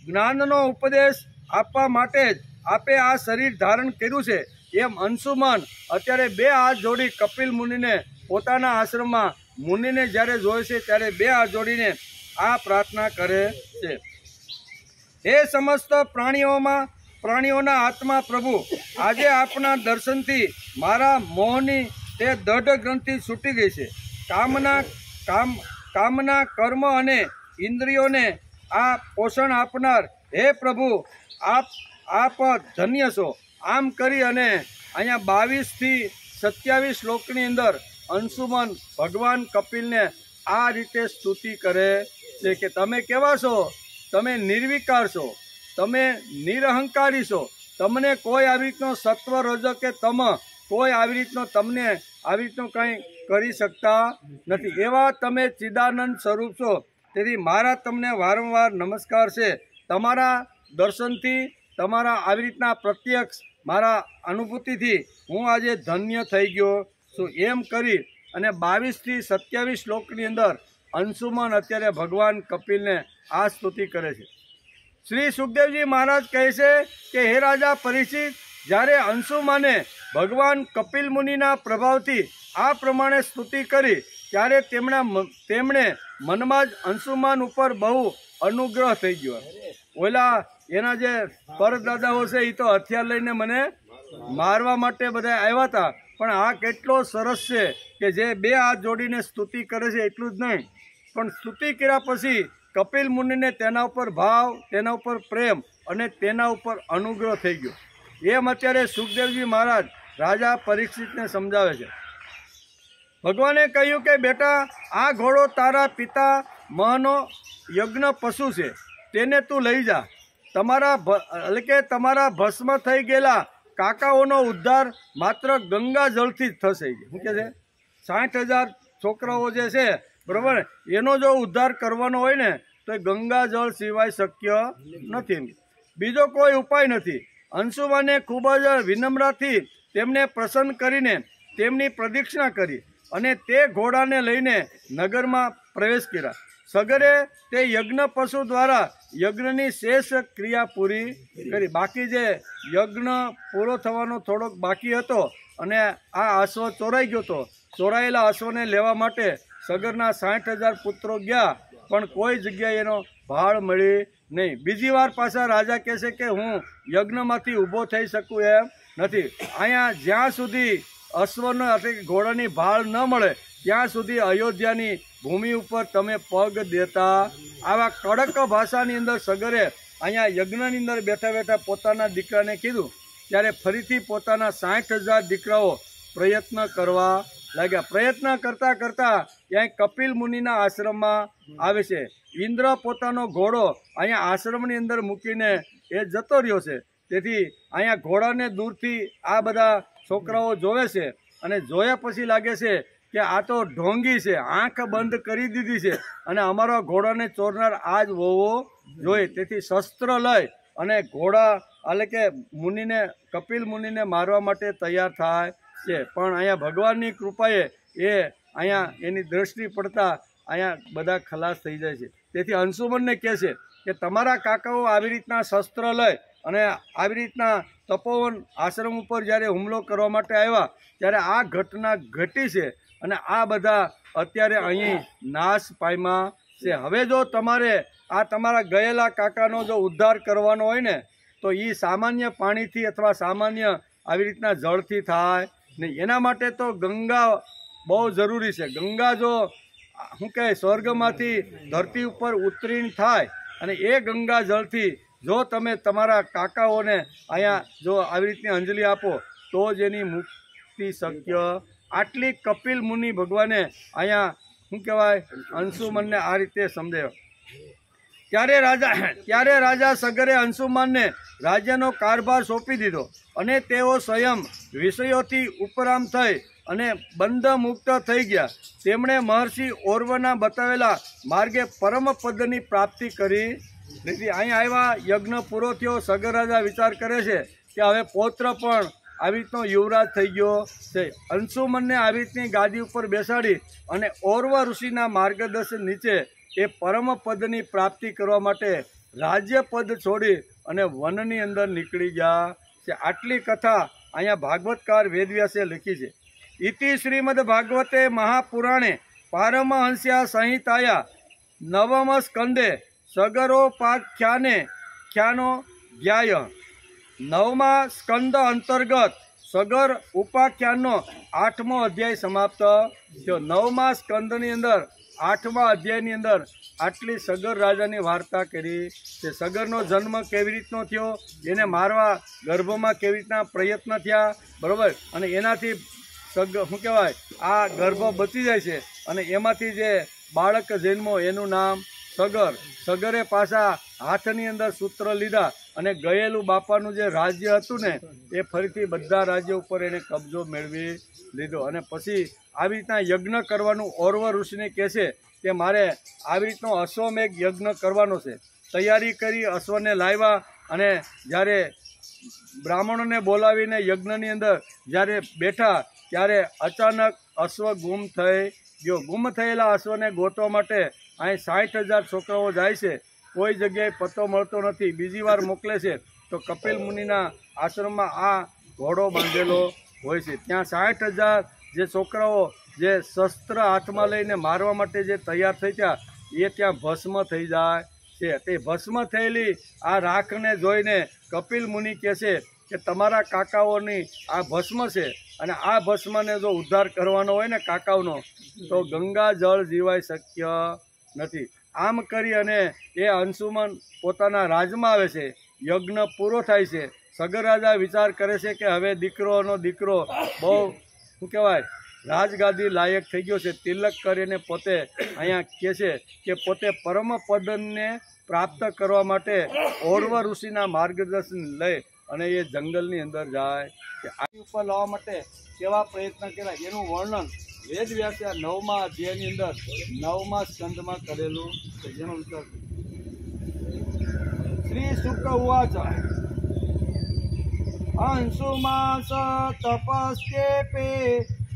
જ્ઞાનનો ઉપદેશ આપવા માટે જ આપે આ શરીર ધારણ કર્યું છે. એમ અંશુમન અત્યારે 2 હાથ જોડી કપિલ મુનિને પોતાના આશ્રમમાં મુનિને જ્યારે જોયે છે ત્યારે 2 હાથ જોડીને આ પ્રાર્થના કરે છે. હે સમસ્ત પ્રાણીઓના આત્મા પ્રભુ, આજે આપના દર્શનથી મારા મોહની તે દઢ ગ્રંથિ છૂટી ગઈ છે. કામના કર્મ અને ઇન્દ્રિયોને આ પોષણ આપનાર હે પ્રભુ, આપ ધન્ય છો. આમ કરી અને અહીંયા 22 થી 27 શ્લોકની અંદર અંશુમન ભગવાન કપિલને આ રીતે સ્તુતિ કરે છે કે તમે કેવા છો? તમે નિર્વિકાર છો, તમે નિરહંકારી છો, તમને કોઈ આવી રીતનો સત્વ, રજ કે તમ કોઈ આવી રીતનું કંઈ કરી શકતા નથી. એવા તમે ચિદાનંદ સ્વરૂપ છો. તેથી મારા તમને વારંવાર નમસ્કાર છે. તમારા દર્શનથી, તમારા આવી રીતના પ્રત્યક્ષ મારા અનુભૂતિથી હું આજે ધન્ય થઈ ગયો છું. એમ કરી અને 22 થી 27 શ્લોકની અંદર અંશુમન અત્યારે ભગવાન કપિલને આ સ્તુતિ કરે છે. શ્રી સુખદેવજી મહારાજ કહે છે કે હે રાજા પરીક્ષિત, જ્યારે અંશુમાને ભગવાન કપિલ મુનિના પ્રભાવથી આ પ્રમાણે સ્તુતિ કરી ત્યારે તેમણે મનમાં જ અંશુમાન ઉપર બહુ અનુગ્રહ થઈ ગયો. ઓલા એના જે પરદાદાઓ છે એ તો હથિયાર લઈને મને મારવા માટે બધા આવ્યા હતા, પણ આ કેટલો સરસ છે કે જે 2 હાથ જોડીને સ્તુતિ કરે છે. એટલું જ નહીં, પણ સ્તુતિ કર્યા પછી કપિલ મુનિને તેના ઉપર ભાવ, તેના ઉપર પ્રેમ અને તેના ઉપર અનુગ્રહ થઈ ગયો. એમ અત્યારે સુખદેવજી મહારાજ રાજા પરીક્ષિતને સમજાવે છે. ભગવાને કહ્યું કે બેટા, આ ઘોડો તારા પિતા મહનો યજ્ઞ પશુ છે, તેને તું લઈ જા. તમારા ભસ્મ થઈ ગયેલા કાકાઓનો ઉદ્ધાર માત્ર ગંગા જળથી જ થશે. શું કે છે? 60,000 છોકરાઓ જે છે, બરાબર, એનો જો ઉદ્ધાર કરવાનો હોય ને તો ગંગા જળ સિવાય શક્ય નથી. બીજો કોઈ ઉપાય નથી. અંશુમાને ખૂબ જ વિનમ્રતાથી તેમને પ્રસન્ન કરીને તેમની પ્રદક્ષિણા કરી અને તે ઘોડાને લઈને નગરમાં પ્રવેશ કર્યા. સગરે તે યજ્ઞ પશુ દ્વારા યજ્ઞની શેષ ક્રિયા પૂરી કરી. બાકી જે યજ્ઞ પૂરો થવાનો થોડોક બાકી હતો અને આ અશ્વ ચોરાઈ ગયો હતો. ચોરાયેલા અશ્વને લેવા માટે સગરના 60,000 પુત્રો ગયા, પણ કોઈ જગ્યાએ એનો ભાળ મળી નહીં. બીજી વાર પાછા રાજા કહે છે કે હું યજ્ઞમાંથી ઊભો થઈ શકું એમ નથી. અહીંયા જ્યાં સુધી અશ્વનો એટલે ઘોડાની ભાળ ન મળે ત્યાં સુધી અયોધ્યાની ભૂમિ ઉપર તમે પગ દેતા આવા કડક ભાષાની અંદર સગરે અહીંયા યજ્ઞની અંદર બેઠા બેઠા પોતાના દીકરાને કીધું ત્યારે ફરીથી પોતાના 60,000 દીકરાઓ પ્રયત્ન કરવા લાગ્યા. પ્રયત્ન કરતાં કરતાં ત્યાં કપિલ મુનિના આશ્રમમાં આવે છે. ઇન્દ્ર પોતાનો ઘોડો અહીંયા આશ્રમની અંદર મૂકીને એ જતો રહ્યો છે. તેથી અહીંયા ઘોડાને દૂરથી આ બધા છોકરાઓ જોવે છે અને જોયા પછી લાગે છે કે આ તો ઢોંગી છે, આંખ બંધ કરી દીધી છે અને અમારો ઘોડાને ચોરનાર આ જ હોવો જોઈએ. તેથી શસ્ત્ર લઈ અને ઘોડા એટલે કે મુનિને કપિલ મુનિને મારવા માટે તૈયાર થાય છે. પણ અહીંયા ભગવાનની કૃપાએ એ અહીંયા એની દ્રષ્ટિ પડતા અહીંયા બધા ખલાસ થઈ જાય છે. તેથી અંશુમનને કહે છે કે તમારા કાકાઓ આવી રીતના શસ્ત્ર લઈ અને આવી રીતના તપોવન આશ્રમ ઉપર જ્યારે હુમલો કરવા માટે આવ્યા ત્યારે આ ઘટના ઘટી છે અને આ બધા અત્યારે અહીં નાશ પામ્યા છે. હવે જો તમારે આ તમારા ગયેલા કાકાનો જો ઉદ્ધાર કરવાનો હોય ને તો એ સામાન્ય પાણીથી અથવા સામાન્ય આવી રીતના જળથી થાય નહીં. એના માટે તો ગંગા બહુ જરૂરી છે. ગંગા જો શું કહે સ્વર્ગમાંથી ધરતી ઉપર ઉતરીને થાય અને એ ગંગા જળથી જો તમે તમારા કાકાઓને અહીંયા જો આવી રીતની અંજલિ આપો તો જ એની મુક્તિ શક્ય. આટલી કપિલ મુનિ ભગવાને અહીંયા શું કહેવાય અંશુમનને આ રીતે સમજાવ્યો. ત્યારે રાજા સગરે અંશુમનને રાજ્યનો કારભાર સોંપી દીધો અને તેઓ સ્વયં વિષયોથી ઉપરામ થઈ અને બંધ મુક્ત થઈ ગયા. તેમણે મહર્ષિ ઓર્વના બતાવેલા માર્ગે પરમ પદની પ્રાપ્તિ કરી લીધી. અહીંયા આવ્યા, યજ્ઞ પૂરો થયો. સગર રાજા વિચાર કરે છે કે હવે પૌત્ર પણ આવી રીતનો યુવરાજ થઈ ગયો છે. અંશુમનને આવી રીતની ગાદી ઉપર બેસાડી અને ઓર્વ ઋષિના માર્ગદર્શન નીચે એ પરમ પદની પ્રાપ્તિ કરવા માટે રાજ્ય પદ છોડી અને વનની અંદર નીકળી ગયા છે. આટલી કથા અહીંયા ભાગવતકાર વેદવ્યાસે લખી છે. ઇતિ શ્રીમદ ભાગવતે મહાપુરાણે પારમહંસ્યા સંહિતાયા નવમ સ્કંદે સગરોપાખ્યાનો ધ્યાય. 9મા સ્કંદ અંતર્ગત સગર ઉપાખ્યાનનો 8મો અધ્યાય સમાપ્ત થયો. 9મા સ્કંદની અંદર 8મા અધ્યાયની અંદર આટલી સગર રાજાની વાર્તા કરી છે. સગરનો જન્મ કેવી રીતનો થયો, એને મારવા ગર્ભમાં કેવી રીતના પ્રયત્ન થયા, બરાબર, અને એનાથી શું કહેવાય આ ગર્ભ બચી જાય છે અને એમાંથી જે બાળક જન્મો એનું નામ સગર. સગરે પાછા હાથની અંદર સૂત્ર લીધા અને ગયેલું બાપાનું જે રાજ્ય હતું ને એ ફરીથી બધા રાજ્ય ઉપર એને કબજો મેળવી લીધો. અને પછી આવી રીતના યજ્ઞ કરવાનું ઓર્વ ઋષિને કહે છે કે મારે આવી રીતનો અશ્વમેઘ યજ્ઞ કરવાનો છે. તૈયારી કરી અશ્વને લાવ્યા અને જ્યારે બ્રાહ્મણોને બોલાવીને યજ્ઞની અંદર જ્યારે બેઠા ત્યારે અચાનક અશ્વ ગુમ થઈ ગયો. ગુમ થયેલા અશ્વને ગોતવા માટે અહીં 60,000 છોકરાઓ જાય છે, કોઈ જગ્યાએ પત્તો મળતો નથી. બીજી વાર મોકલે છે તો કપિલ મુનિના આશ્રમમાં આ ઘોડો બાંધેલો હોય છે. ત્યાં 60,000 જે છોકરાઓ જે શસ્ત્ર હાથમાં લઈને મારવા માટે જે તૈયાર થઈ ગયા એ ત્યાં ભસ્મ થઈ જાય છે. તે ભસ્મ થયેલી આ રાખને જોઈને કપિલ મુનિ કહે છે કે તમારા કાકાઓની આ ભસ્મ છે અને આ ભસ્મને જો ઉદ્ધાર કરવાનો હોય ને કાકાઓનો તો ગંગા જળ જીવાય શક્ય નથી. આમ કરી અને એ અંશુમન પોતાના રાજમાં આવે છે. યજ્ઞ પૂરો થાય છે. સગર રાજા વિચાર કરે છે કે હવે દીકરો બહુ શું કહેવાય રાજગાદી લાયક થઈ ગયો છે. તિલક કરીને પોતે અહીંયા કહે છે કે પોતે પરમ પદને પ્રાપ્ત કરવા માટે ઓર્વ ઋષિના માર્ગદર્શન લઈ અને એ જંગલની અંદર જાય કે આ ઉપર લાવવા માટે કેવા પ્રયત્ન કર્યા એનું વર્ણન વેદવ્યાસે 9મા અધ્યાયની અંદર 9મા સ્કંદમાં કરેલું છે. જેનો વિચાર શ્રી શુક ઉવાચ અંશુમાસ તપસ્કેપે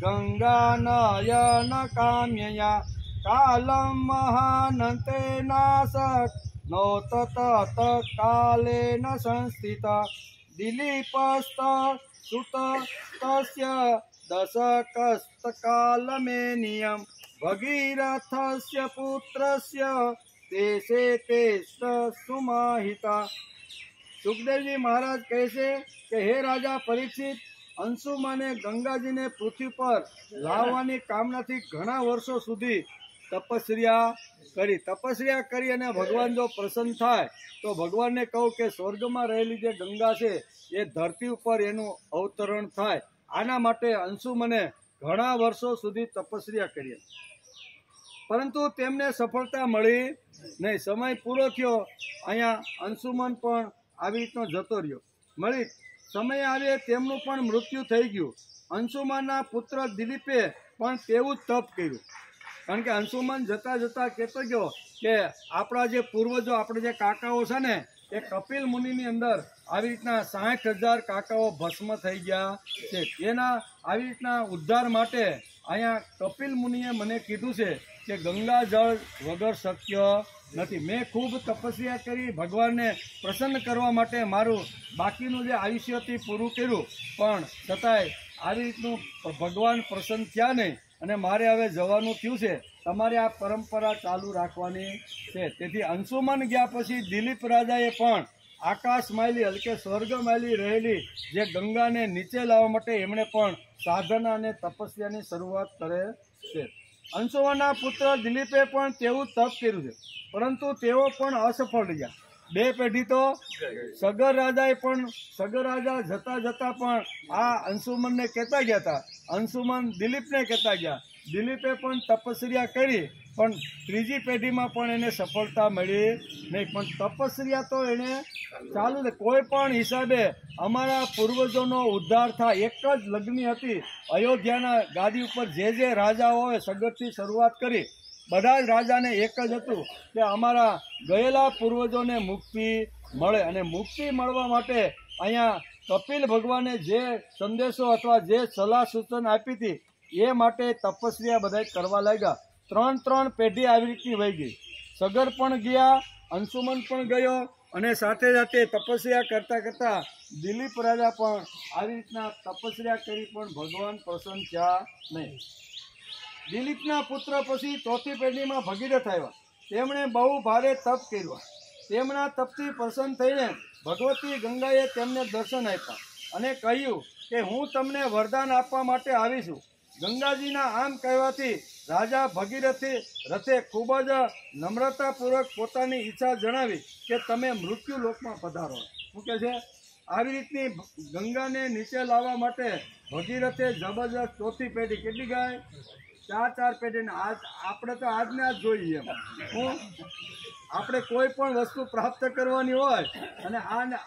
ગંગા નયન કામ્યયા કાલમ મહાનંતે નાસક નો તત કાલેન સંસ્થિતા દિલીપસ્ત સુત તસ્ય દશકસ્તકાલમેનિયમ ભગીરથસ્ય પુત્રસ્ય તેસે તે સુમાહિતા. સુખદેવજી મહારાજ કહે છે કે હે રાજા પરીક્ષિત, અંશુમને ગંગાજીને પૃથ્વી પર લાવવાની કામનાથી ઘણા વર્ષો સુધી તપસ્યા કરી અને ભગવાન જો પ્રસન્ન થાય તો ભગવાનને કહું કે સ્વર્ગમાં રહેલી જે ગંગા છે એ ધરતી ઉપર એનું અવતરણ થાય. આના માટે અંશુમને ઘણા વર્ષો સુધી તપસ્યા કરી, પરંતુ તેમને સફળતા મળી નહીં. સમય પૂરો થયો, અહીંયા અંશુમન પણ આવી રીતનો જતો રહ્યો. સમય આવે તેમનું પણ મૃત્યુ થઈ ગયું. અંશુમનના પુત્ર દિલીપે પણ તેવું જ તપ કર્યું. કારણ કે અંશુમન જતા જતા કહેતો ગયો કે આપણા જે પૂર્વજો, આપણે જે કાકાઓ છે ને, એ કપિલ મુનિની અંદર આવી રીતના 60,000 કાકાઓ ભસ્મ થઈ ગયા છે. એના આવી રીતના ઉદ્ધાર માટે અહીંયા કપિલ મુનિએ મને કીધું છે કે ગંગા જળ વગર શક્ય નથી. મેં ખૂબ તપસ્યા કરી ભગવાનને પ્રસન્ન કરવા માટે, મારું બાકીનું જે આયુષ્ય હતી પૂરું કર્યું, પણ છતાંય આવી રીતનું ભગવાન પ્રસન્ન થયા નહીં અને મારે હવે જવાનું થયું છે. તમારે આ પરંપરા ચાલુ રાખવાની છે. તેથી અંશુમન ગયા પછી દિલીપ રાજાએ પણ આકાશમાયલી એટલે કે સ્વર્ગમાયલી રહેલી જે ગંગાને નીચે લાવવા માટે એમણે પણ સાધના અને તપસ્યાની શરૂઆત કરે છે. અંશુમનના પુત્ર દિલીપે પણ તેવું તપ કર્યું છે, પરંતુ તેઓ પણ અસફળ રહ્યા. 2 પેઢી તો સગર રાજા જતા જતા પણ આ અંશુમનને કહેતા ગયા હતા, અંશુમન દિલીપને કહેતા ગયા. દિલીપે પણ તપસ્યા કરી, પણ 3જી પેઢીમાં પણ એને સફળતા મળી નહીં. પણ તપસ્યા તો એને ચાલુ છે. કોઈ પણ હિસાબે અમારા પૂર્વજોનો ઉદ્ધાર થાય. એક જ લગ્ન હતી અયોધ્યાના ગાદી ઉપર. જે રાજાઓએ સગરથી શરૂઆત કરી, બધા જ રાજાને એક જ હતું કે અમારા ગયેલા પૂર્વજોને મુક્તિ મળે. અને મુક્તિ મળવા માટે અહીંયા કપિલ ભગવાને જે સંદેશો અથવા જે સલાહ સૂચન આપી હતી એ માટે તપસ્યા બધા કરવા લાગ્યા. 3 પેઢી આવી રીતની વહી ગઈ. સગર પણ ગયા, અંશુમન પણ ગયો, અને સાથે સાથે તપસ્યા કરતા કરતા દિલીપ રાજા પણ આવી રીતના તપસ્યા કરી, પણ ભગવાન પ્રસન્ન થયા નહીં. દિલીપના પુત્ર પછી 4થી પેઢીમાં ભગીરથ આવ્યા. તેમણે બહુ ભારે તપ કર્યું. તેમના તપથી પ્રસન્ન થઈને ભગવતી ગંગાએ તેમને દર્શન આપ્યા અને કહ્યું કે હું તમને વરદાન આપવા માટે આવી છું. ગંગાજીના આમ કહેવાથી રાજા ભગીરથે ખૂબ જ નમ્રતાપૂર્વક પોતાની ઈચ્છા જણાવી કે તમે મૃત્યુ લોકમાં પધારો. શું કહે છે? આવી રીતની ગંગાને નીચે લાવવા માટે ભગીરથે જબરજસ્ત 4થી પેઢી, કેટલી ગાય? 4 પેઢીને. આપણે તો આજને આજ જોઈએ. આપણે કોઈ પણ વસ્તુ પ્રાપ્ત કરવાની હોય અને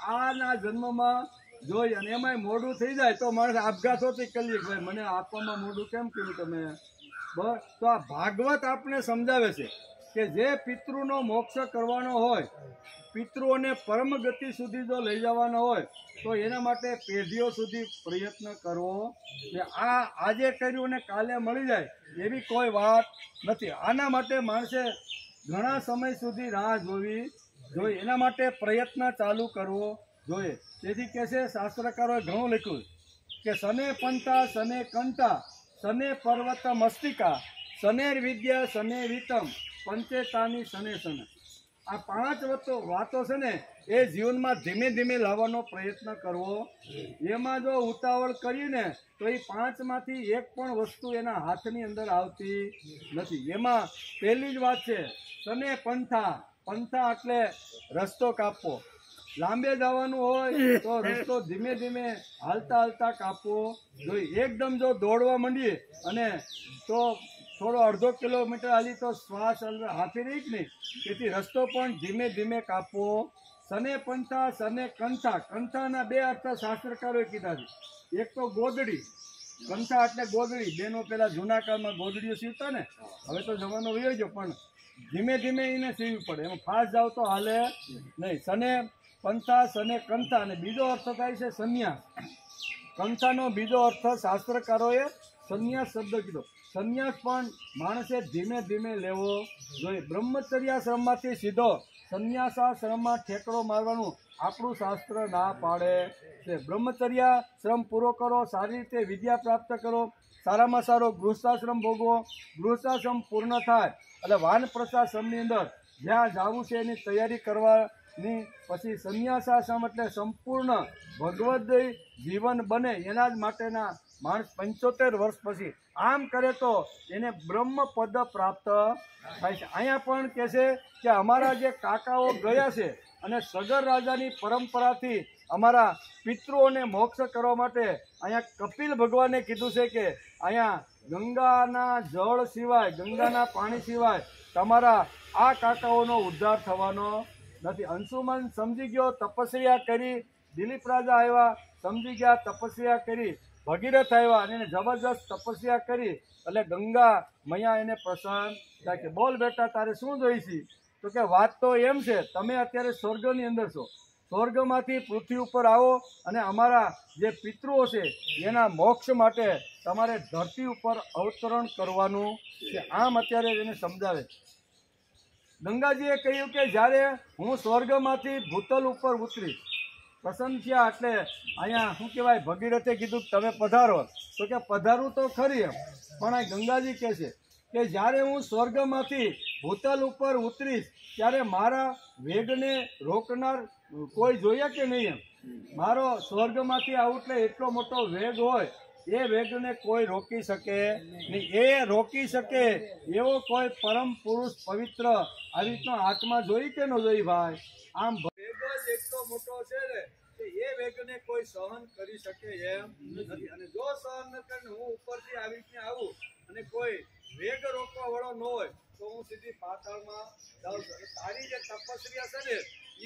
આના જન્મમાં જોઈ, અને એમાંય મોડું થઈ જાય તો માણસ આપઘાતોથી કરીએ કે ભાઈ મને આપવામાં મોડું કેમ કર્યું તમે. બસ, તો આ ભાગવત આપણે સમજાવે છે કે જે પિતૃનો મોક્ષ કરવાનો હોય, પિતૃઓને પરમ ગતિ સુધી જો લઈ જવાનો હોય તો એના માટે પેઢીઓ સુધી પ્રયત્ન કરવો. આ આજે કર્યું અને કાલે મળી જાય એવી કોઈ વાત નથી. આના માટે માણસે ઘણા સમય સુધી રાહ જોવી જોઈએ. એના માટે પ્રયત્ન ચાલુ કરવો જોઈએ. તેથી કહે છે, શાસ્ત્રકારોએ ઘણું લખ્યું કે સને પંથા સને કંઠા સને પર્વત મસ્તિકા સનેર વિદ્યા સને વિતમ પંચેતાની સને સન. આ 5 વાતો છે ને એ જીવનમાં ધીમે ધીમે લાવવાનો પ્રયત્ન કરવો. એમાં જો ઉતાવળ કરીને તો એ 5માંથી એક પણ વસ્તુ એના હાથની અંદર આવતી નથી. એમાં પહેલી જ વાત છે સને પંથા. પંથા એટલે રસ્તો કાપવો. લાંબે જવાનું હોય તો રસ્તો ધીમે ધીમે હાલતા કાપવો જોઈએ. એકદમ જો દોડવા માંડીએ અને તો થોડો 1/2 કિલોમીટર હાલી તો શ્વાસ હાથી રહી જ નહીં. તેથી રસ્તો પણ ધીમે ધીમે કાપવો. સને પંથા સને કંઠા. કંઠાના 2 અર્થ શાસ્ત્રકારોએ કીધા છે. એક તો ગોદડી. કંઠા એટલે ગોદડી. બેનો પેલા જૂના કાળમાં ગોદડીઓ સીવતા ને, હવે તો જવાનો વયો ગયો, પણ ધીમે ધીમે એને સીવવી પડે. એમાં ફાસ્ટ જાવ તો હાલે નહીં. સને પંથા સને કંઠા. અને બીજો અર્થ થાય છે સંન્યાસ. કંઠાનો બીજો અર્થ શાસ્ત્રકારોએ સંન્યાસ શબ્દ કીધો. સંન્યાસ પણ માણસે ધીમે ધીમે લેવો જોઈએ. બ્રહ્મચર્યાશ્રમમાંથી સીધો સંન્યાસાશ્રમમાં ઠેકડો મારવાનું આપણું શાસ્ત્ર ના પાડે છે. બ્રહ્મચર્યાશ્રમ પૂરો કરો, સારી રીતે વિદ્યા પ્રાપ્ત કરો, સારામાં સારો ગૃહસ્થાશ્રમ ભોગવો. ગૃહસ્થાશ્રમ પૂર્ણ થાય એટલે વાનપ્રસ્થાશ્રમની અંદર જ્યાં જવું છે એની તૈયારી કરવાની. પછી સંન્યાસાશ્રમ એટલે સંપૂર્ણ ભગવદ જીવન બને એના જ માટેના માણસ 75 વર્ષ પછી આમ કરે તો એને બ્રહ્મ પદ પ્રાપ્ત થાય છે. અહીંયા પણ કહે છે કે અમારા જે કાકાઓ ગયા છે અને સગર રાજાની પરંપરાથી અમારા પિતૃઓને મોક્ષ કરવા માટે અહીંયા કપિલ ભગવાને કીધું છે કે અહીંયા ગંગાના જળ સિવાય, ગંગાના પાણી સિવાય તમારા આ કાકાઓનો ઉદ્ધાર થવાનો નથી. અંશુમન સમજી ગયો, તપસ્યા કરી. દિલીપ રાજા આવ્યા, સમજી ગયા, તપસ્યા કરી. ભગીરથ આવ્યા અને એને જબરજસ્ત તપસ્યા કરી એટલે ગંગા મૈયા એને પ્રસન્ન થાય કે બોલ બેટા તારે શું જોઈશી? તો કે વાત તો એમ છે, તમે અત્યારે સ્વર્ગની અંદર છો, સ્વર્ગમાંથી પૃથ્વી ઉપર આવો અને અમારા જે પિતૃઓ છે એના મોક્ષ માટે તમારે ધરતી ઉપર અવતરણ કરવાનું છે. આમ અત્યારે એને સમજાવે. ગંગાજીએ કહ્યું કે જ્યારે હું સ્વર્ગમાંથી ભૂતલ ઉપર ઉતરીશ, પ્રસન્ન થયા એટલે અહીંયા શું કહેવાય, ભગીરથે કીધું તમે પધારો. તો કે પધારું તો ખરી એમ, પણ આ ગંગાજી કહે છે કે જ્યારે હું સ્વર્ગમાંથી ભૂતલ ઉપર ઉતરીશ ત્યારે મારા વેગને રોકનાર કોઈ જોઈએ કે નહીં એમ. મારો સ્વર્ગમાંથી આવું એટલે એટલો મોટો વેગ હોય, એ વેગને કોઈ રોકી શકે નહીં. એ રોકી શકે એવો કોઈ પરમ પુરુષ પવિત્ર આવી રીતનો આત્મા જોઈ કે ન જોઈ ભાઈ? આમ વેગ જ એટલો મોટો છે ને કે એ વેગને કોઈ સહન કરી શકે એમ નથી. અને જો સહન ન કરીને હું ઉપરથી આવી રીતે આવું અને કોઈ વેગ રોકવા વાળો ન હોય તો હું સીધી પાતાળમાં જાઉં છું. તારી જે તપસ્યા છે ને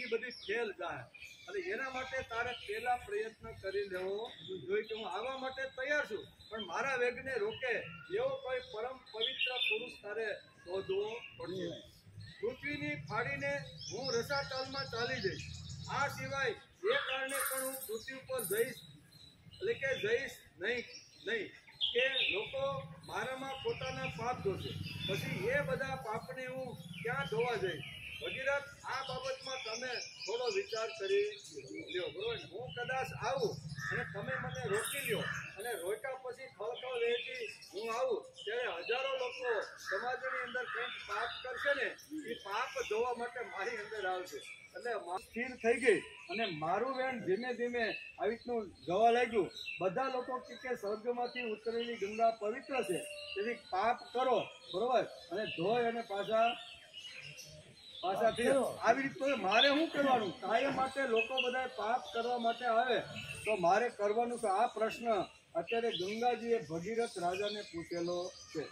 એ બધી ફેલ જાય. અને એના માટે તારે પહેલા પ્રયત્ન કરી લેવો જોઈએ કે હું આવવા માટે તૈયાર છું, પણ મારા વેગને રોકે એવો કોઈ પરમ પવિત્ર પુરુષ તારે શોધવો પડશે. પૃથ્વીની ફાડીને હું રસાતળમાં ચાલી જઈશ. આ સિવાય એ કારણે પણ હું પૃથ્વી ઉપર જઈશ એટલે કે જઈશ નહીં કે લોકો મારામાં પોતાના પાપ ધોશે, પછી એ બધા પાપને હું ક્યાં ધોવા જઈશ? ભગીરથ, આ બાબતમાં તમે થોડો વિચાર કરી લ્યો, બરોબર? હું કદાચ આવું અને તમે મને રોકી લ્યો અને રોક્યા પછી ખળખળ વહેતી હું આવું ત્યારે હજારો લોકો સમાજની અંદર કંઈક પાપ કરશે ને, એ પાપ ધોવા માટે મારી અંદર આવશે. એટલે સ્થિર થઈ ગઈ અને મારું વેણ ધીમે ધીમે આવી રીતનું જવા લાગ્યું. બધા લોકો કે સ્વર્ગમાંથી ઉતરેલી ગંગા પવિત્ર છે, તેથી પાપ કરો, બરોબર, અને ધોય અને પાછાથી આવી રીતે મારે શું કરવાનું? કાયમ માટે લોકો બધા પાપ કરવા માટે આવે તો મારે કરવાનું છે? આ પ્રશ્ન અત્યારે ગંગાજીએ ભગીરથ રાજાને પૂછેલો છે.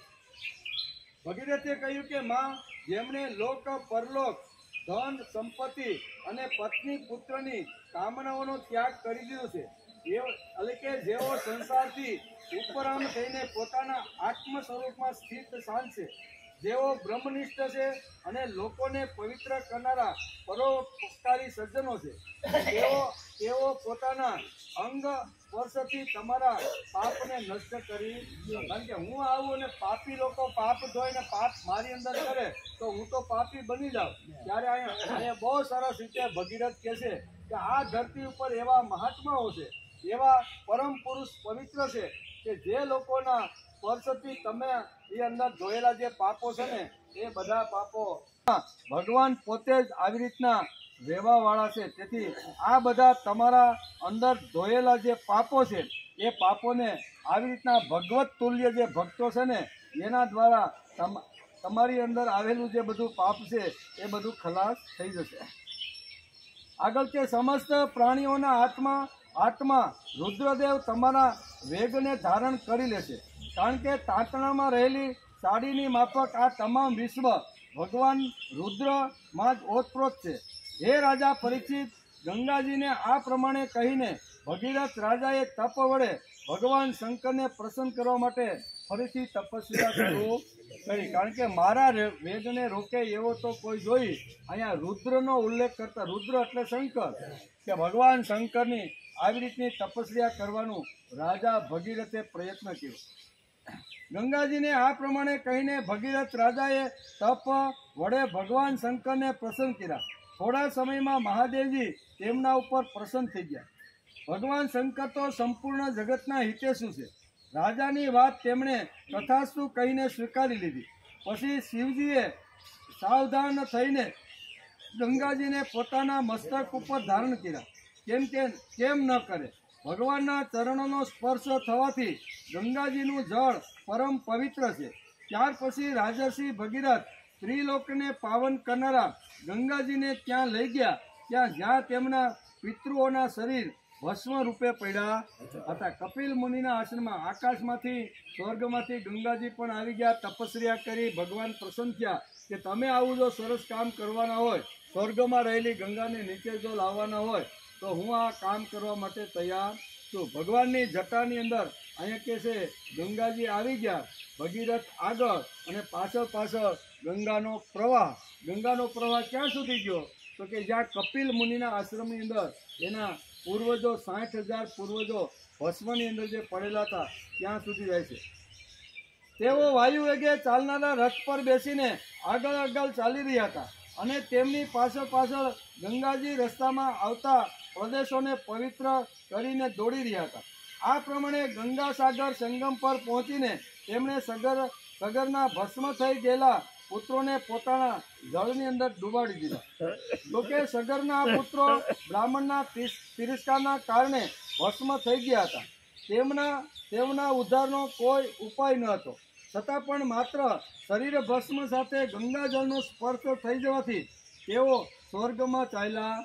ભગીરથે કહ્યું કે માં, જેમણે લોક પરલોક, ધન સંપત્તિ અને પત્ની પુત્રની કામનાઓનો ત્યાગ કરી દીધો છે, એટલે કે જેઓ સંસારથી ઉપરામ થઈને પોતાના આત્મ સ્વરૂપમાં સ્થિત શાંત છે, જેઓ બ્રહ્મનિષ્ઠ છે અને લોકોને પવિત્ર કરનારા પરોપકારી સજ્જનો છે, તેઓ પોતાના અંગ સ્પર્શથી તમારા પાપને નષ્ટ કરી. કારણ કે હું આવું અને પાપી લોકો પાપ ધોઈને પાપ મારી અંદર કરે તો હું તો પાપી બની જાઉં. ત્યારે અહીંયા બહુ સરસ રીતે ભગીરથ કહે છે કે આ ધરતી ઉપર એવા મહાત્માઓ છે, એવા પરમ પુરુષ પવિત્ર છે કે જે લોકોના સ્પર્શથી તમે એ અંદર ધોયેલા જે પાપો છે ને એ બધા પાપો ભગવાન પોતે જ આવી રીતના રહેવા વાળા છે. તેથી આ બધા તમારા અંદર ધોયેલા જે પાપો છે એ પાપોને આવી રીતના ભગવત તુલ્ય જે ભક્તો છે ને એના દ્વારા તમારી અંદર આવેલું જે બધું પાપ છે એ બધું ખલાસ થઈ જશે. આગળ કે સમસ્ત પ્રાણીઓના આત્મા રુદ્રદેવ તમારા વેગને ધારણ કરી લેશે, કારણ કે તાંતણામાં રહેલી સાડીની માફક આ તમામ વિશ્વ ભગવાન રુદ્રમાં જ ઓતપ્રોત છે. હે રાજા પરીક્ષિત, ગંગાજીને આ પ્રમાણે કહીને ભગીરથ રાજાએ તપ વડે ભગવાન શંકરને પ્રસન્ન કરવા માટે ફરીથી તપસ્યા શરૂ કરી. કારણ કે મારા વેગને રોકે એવો તો કોઈ જોઈ. અહીંયા રુદ્રનો ઉલ્લેખ કરતા, રુદ્ર એટલે શંકર, કે ભગવાન શંકરની આવી રીતની તપસ્યા કરવાનું રાજા ભગીરથે પ્રયત્ન કર્યો. ગંગાજીને આ પ્રમાણે કહીને ભગીરથ રાજાએ તપ વડે ભગવાન શંકરને પ્રસન્ન કર્યા. થોડા સમયમાં મહાદેવજી તેમના ઉપર પ્રસન્ન થઈ ગયા. ભગવાન શંકર તો સંપૂર્ણ જગતના હિતેશુ છે. રાજાની વાત તેમણે તથાસ્તુ કહીને સ્વીકારી લીધી. પછી શિવજીએ સાવધાન થઈને ગંગાજીને પોતાના મસ્તક ઉપર ધારણ કર્યા. કેમ ન કરે? ભગવાનના ચરણોનો સ્પર્શ થવાથી ગંગાજીનું જળ પરમ પવિત્ર છે. ત્યાર પછી રાજર્ષિ ભગીરથ ત્રિલોકને પાવન કરનારા ગંગાજીને ત્યાં લઈ ગયા. જ્યાં તેમના પિતૃઓના શરીર ભસ્મ રૂપે પડ્યા હતા. કપિલ મુનિના આશ્રમમાં આકાશમાંથી સ્વર્ગમાંથી ગંગાજી પણ આવી ગયા. તપસ્યા કરી ભગવાન પ્રસન્ન થયા કે તમે આવું જો સરસ કામ કરવાના હોય, સ્વર્ગમાં રહેલી ગંગાને નીચે જો લાવવાના હોય તો હું આ કામ કરવા માટે તૈયાર છું. ભગવાનની જટાની અંદર અહીંયા કે છે ગંગાજી આવી ગયા, ભગીરથ આગળ અને પાછળ ગંગાનો પ્રવાહ ક્યાં સુધી ગયો તો કે જ્યાં કપિલ મુનિના આશ્રમની અંદર એના પૂર્વજો 60,000 પૂર્વજો ભસ્મની અંદર જે પડેલા હતા ત્યાં સુધી જાય છે. તેઓ વાયુ વેગે ચાલનારા રથ પર બેસીને આગળ ચાલી રહ્યા હતા અને તેમની પાછળ ગંગાજી રસ્તામાં આવતા પ્રદેશોને પવિત્ર કરીને દોડી રહ્યા હતા. આ પ્રમાણે ગંગાસાગર સંગમ પર પહોંચીને તેમણે સગરના ભસ્મ થઈ ગયેલા પુત્રોને પોતાના જળની અંદર ડૂબાડી દીધા. જોકે સગરના પુત્રો બ્રાહ્મણના તિરસ્કારના કારણે ભસ્મ થઈ ગયા હતા. તેમના ઉદ્ધારનો કોઈ ઉપાય ન હતો. છતાં પણ માત્ર શરીર ભસ્મ સાથે ગંગાજળનો સ્પર્શ થઈ જવાથી તેઓ સ્વર્ગમાં ચાલ્યા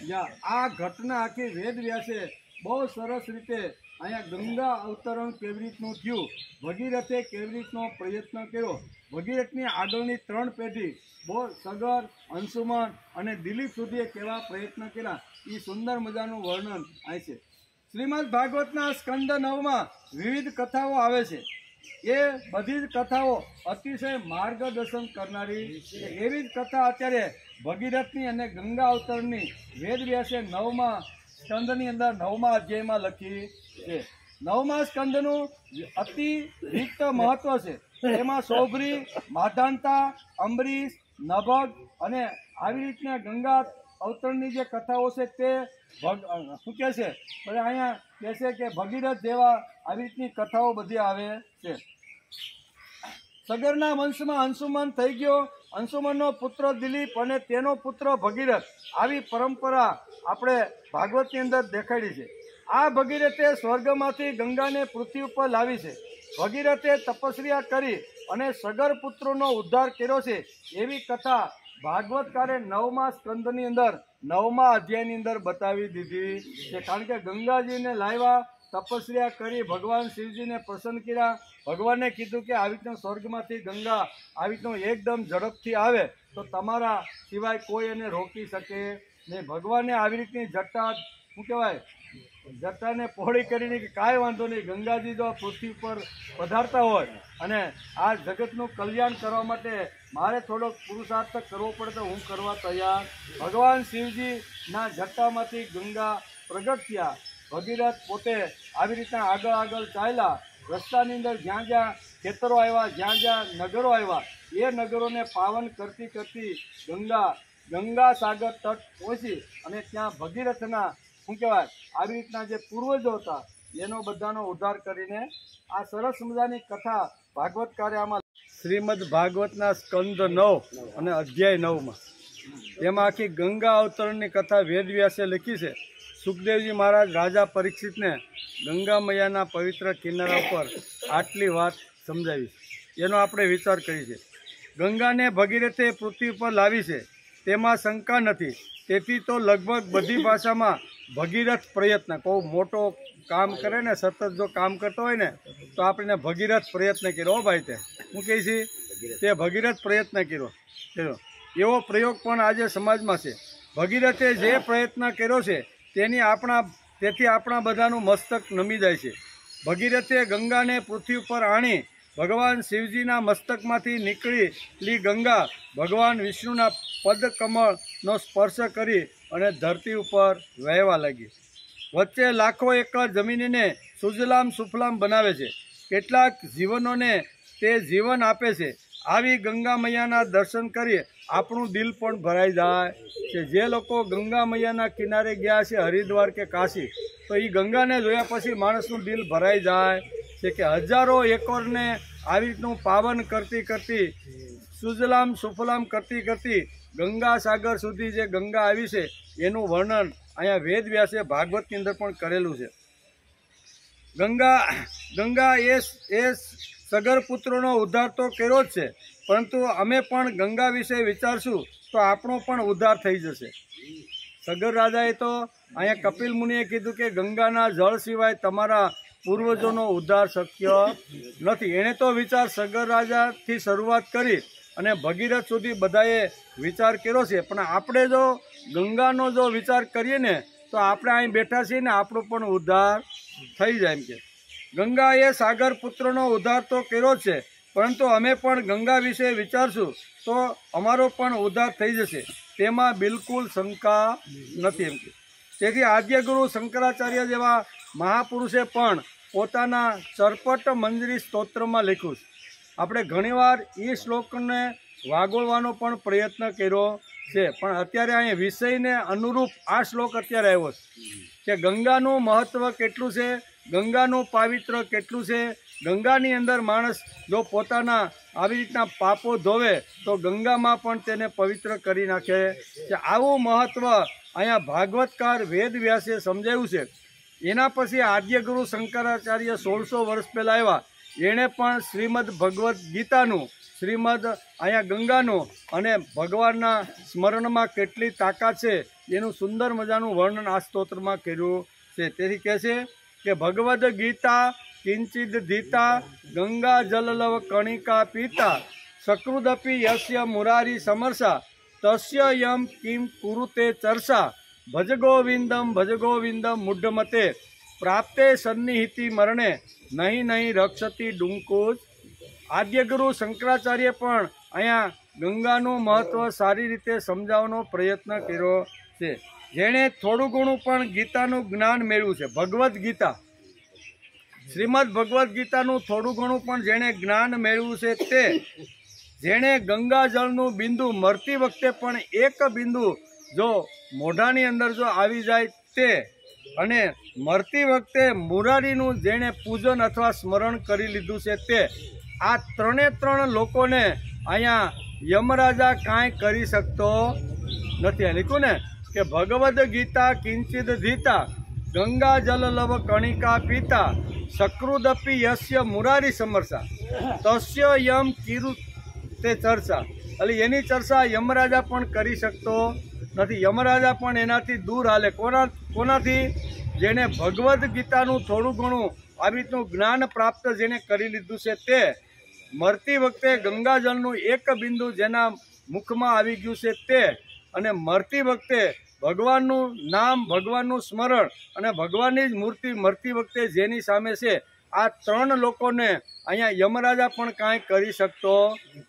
ગયા. આ ઘટના આખી વેદ વ્યાસે બહુ સરસ રીતે અહીંયા ગંગા અવતરણ કેવી રીતનું થયું, ભગીરથે કેવી રીતનો પ્રયત્ન કર્યો, ભગીરથની આગળની 3 પેઢી બહુ સગર, અંશુમન અને દિલીપ સુધીએ કેવા પ્રયત્ન કર્યા એ સુંદર મજાનું વર્ણન અહીં છે. શ્રીમદ ભાગવતના સ્કંદ 9માં વિવિધ કથાઓ આવે છે. એ બધી જ કથાઓ અતિશય માર્ગદર્શન કરનારી છે. એવી જ કથા અત્યારે ભગીરથની અને ગંગા અવતરણની વેદ વ્યાસે 9મા સ્કંદની અંદર 9મા અધ્યાયમાં લખી છે. 9મા સ્કંદનું અતિરિક્ત મહત્વ છે. એમાં સૌભરી, માધાંતા, અંબરીશ, નભગ અને આવી રીતના ગંગા અવતરણની જે કથાઓ છે તે શું કહે છે, અહીંયા કહે છે કે ભગીરથ જેવા આવી રીતની કથાઓ બધી આવે છે. સગરના વંશમાં અંશુમન થઈ ગયો. અંશુમનનો પુત્ર દિલીપ અને તેનો પુત્ર ભગીરથ. આવી પરંપરા આપણે ભાગવતની અંદર દેખાડી છે. આ ભગીરથે સ્વર્ગમાંથી ગંગાને પૃથ્વી ઉપર લાવી છે. ભગીરથે તપસ્યા કરી અને સગર પુત્રોનો ઉદ્ધાર કર્યો છે. એવી કથા ભાગવતકારે 9મા સ્કંદની અંદર 9મા અધ્યાયની અંદર બતાવી દીધી છે. કારણ કે ગંગાજીને લાવ્યા, તપસ્યા કરી, ભગવાન શિવજીને પ્રસન્ન કર્યા. ભગવાને કીધું કે આવી રીતના સ્વર્ગમાંથી ગંગા આવી રીતનું એકદમ ઝડપથી આવે તો તમારા સિવાય કોઈ એને રોકી શકે નહીં. ભગવાને આવી રીતની જટા શું કહેવાય જટાને પહોળી કરીને કે કાંઈ વાંધો નહીં, ગંગાજી જો પૃથ્વી પર પધારતા હોય અને આ જગતનું કલ્યાણ કરવા માટે મારે થોડોક પુરુષાર્થ કરવો પડે તો હું કરવા તૈયાર. ભગવાન શિવજીના જટામાંથી ગંગા પ્રગટ થયા. ભગીરથ પોતે આવી રીતના આગળ ચાલ્યા. રસ્તાની અંદર જ્યાં ખેતરો આવ્યા, જ્યાં નગરો આવ્યા, એ નગરોને પાવન કરતી ગંગા સાગર તટ પહોંચી અને ત્યાં ભગીરથના શું કહેવાય આવી રીતના જે પૂર્વજો હતા એનો બધાનો ઉદ્ધાર કરીને આ સરસ મજાની કથા ભાગવતકારે આમાં શ્રીમદ ભાગવતના સ્કંદ 9 અને અધ્યાય 9માં એમાં આખી ગંગા અવતરણની કથા વેદવ્યાસે લખી છે. સુખદેવજી મહારાજ રાજા પરીક્ષિતને ગંગા મૈયાના પવિત્ર કિનારા ઉપર આટલી વાત સમજાવી છે. એનો આપણે વિચાર કરી છે. ગંગાને ભગીરથે પૃથ્વી પર લાવી છે તેમાં શંકા નથી. તેથી તો લગભગ બધી ભાષામાં ભગીરથ પ્રયત્ન, કોઈ મોટો કામ કરે ને સતત જો કામ કરતો હોય ને તો આપણે ભગીરથ પ્રયત્ન કર્યો. હો ભાઈ, તે હું કહે છે તે ભગીરથ પ્રયત્ન કર્યો. એવો પ્રયોગ પણ આજે સમાજમાં છે. ભગીરથે જે પ્રયત્ન કર્યો છે તેથી આપણા બધાનું મસ્તક નમી જાય છે. ભગીરથે ગંગાને પૃથ્વી ઉપર આણી. ભગવાન શિવજીના મસ્તકમાંથી નીકળેલી ગંગા ભગવાન વિષ્ણુના પદકમળનો સ્પર્શ કરી અને ધરતી ઉપર વહેવા લાગી. વચ્ચે લાખો એકર જમીનને સુજલામ સુફલામ બનાવે છે. કેટલાક જીવનોને તે જીવન આપે છે. આવી ગંગા મૈયાના દર્શન કરી આપણું દિલ પણ ભરાઈ જાય છે. જે લોકો ગંગા મૈયાના કિનારે ગયા છે, હરિદ્વાર કે કાશી, તો એ ગંગાને જોયા પછી માણસનું દિલ ભરાઈ જાય છે કે હજારો એકરને આવી રીતનું પાવન કરતી સુજલામ સુફલામ કરતી ગંગા સાગર સુધી જે ગંગા આવી છે એનું વર્ણન અહીંયા વેદ વ્યાસે ભાગવતની અંદર પણ કરેલું છે. ગંગા એ સગર પુત્રોનો ઉદ્ધાર તો કર્યો જ છે, પરંતુ અમે પણ ગંગા વિશે વિચારશું તો આપણો પણ ઉદ્ધાર થઈ જશે. સગર રાજાએ તો અહીંયા કપિલ મુનિએ કીધું કે ગંગાના જળ સિવાય તમારા પૂર્વજોનો ઉદ્ધાર શક્ય નથી. એણે તો વિચાર સગર રાજાથી શરૂઆત કરી અને ભગીરથ સુધી બધાએ વિચાર કર્યો છે, પણ આપણે જો ગંગાનો જો વિચાર કરીએ ને તો આપણે અહીં બેઠા છીએ ને આપણો પણ ઉદ્ધાર થઈ જાય. એમ કે ગંગાએ સાગર પુત્રનો ઉદ્ધાર તો કર્યો છે, પરંતુ અમે પણ ગંગા વિશે વિચારશું તો અમારો પણ ઉદ્ધાર થઈ જશે, તેમાં બિલકુલ શંકા નથી. એમ કે તેથી આદ્યગુરુ શંકરાચાર્ય જેવા મહાપુરુષે પણ પોતાના ચરપટ મંજરી સ્તોત્રમાં લખ્યું છે. આપણે ઘણીવાર એ શ્લોકને વાગોળવાનો પણ પ્રયત્ન કર્યો છે, પણ અત્યારે અહીંયા વિષયને અનુરૂપ આ શ્લોક અત્યારે આવ્યો છે કે ગંગાનું મહત્ત્વ કેટલું છે, ગંગાનું પાવિત્ર કેટલું છે. ગંગાની અંદર માણસ જો પોતાના આવી રીતના પાપો ધોવે તો ગંગામાં પણ તેને પવિત્ર કરી નાખે છે. આવું મહત્ત્વ અહીંયા ભાગવતકાર વેદ વ્યાસે સમજાવ્યું છે. એના પછી આદ્યગુરુ શંકરાચાર્ય 1600 વર્ષ પહેલાં આવ્યા. એણે પણ શ્રીમદ ભગવદ્ ગીતાનું, શ્રીમદ અહીંયા ગંગાનું અને ભગવાનના સ્મરણમાં કેટલી તાકાત છે એનું સુંદર મજાનું વર્ણન આ સ્તોત્રમાં કર્યું છે. તેથી કહે છે કે ભગવદ્ ગીતા કિંચિદ ધીતા ગંગા જલલવ કણિકા પીતા સકૃદપી યસ્ય મુરારી સમરસા તસ્ય યમ કિમ કુરુતે ચર્ચા ભજ ગોવિંદમ મુઢમતે પ્રાપ્તે સન્નિહિતિ મરણે નહીં નહીં રક્ષતી ડુંકુજ. આદ્યગુરુ શંકરાચાર્ય પણ અહીંયા ગંગાનું મહત્ત્વ સારી રીતે સમજાવવાનો પ્રયત્ન કર્યો છે. જેણે થોડું ઘણું પણ ગીતાનું જ્ઞાન મેળવ્યું છે, ભગવદ્ ગીતા શ્રીમદ ભગવદ્ ગીતાનું થોડું ઘણું પણ જેણે જ્ઞાન મેળવ્યું છે, તે જેણે ગંગાજળનું બિંદુ મરતી વખતે પણ એક બિંદુ જો મોઢાની અંદર જો આવી જાય તે, અને મરતી વખતે મુરારીનું જેણે પૂજન અથવા સ્મરણ કરી લીધું છે તે, આ ત્રણ લોકોને અહીંયા યમરાજા કાંઈ કરી શકતો નથી. આ લીધું ને કે ભગવદ્ ગીતા કિંચિદ ધીતા ગંગા જલ લવ કણિકા પીતા સકૃદપી યસ્ય મુરારી સમરસા તસ્ય યમ કિરુ તે ચર્ચા. એટલે એની ચર્ચા યમરાજા પણ કરી શકતો નથી. યમરાજા પણ એનાથી દૂર હાલે. કોનાથી? જેણે ભગવદ્ ગીતાનું થોડું ઘણું આવી રીતનું જ્ઞાન પ્રાપ્ત જેણે કરી લીધું છે તે, મરતી વખતે ગંગાજળનું એક બિંદુ જેના મુખમાં આવી ગયું છે તે, અને મરતી વખતે ભગવાનનું નામ, ભગવાનનું સ્મરણ અને ભગવાનની જ મૂર્તિ મરતી વખતે જેની સામે છે, આ ત્રણ લોકોને અહીંયા યમરાજા પણ કાંઈ કરી શકતો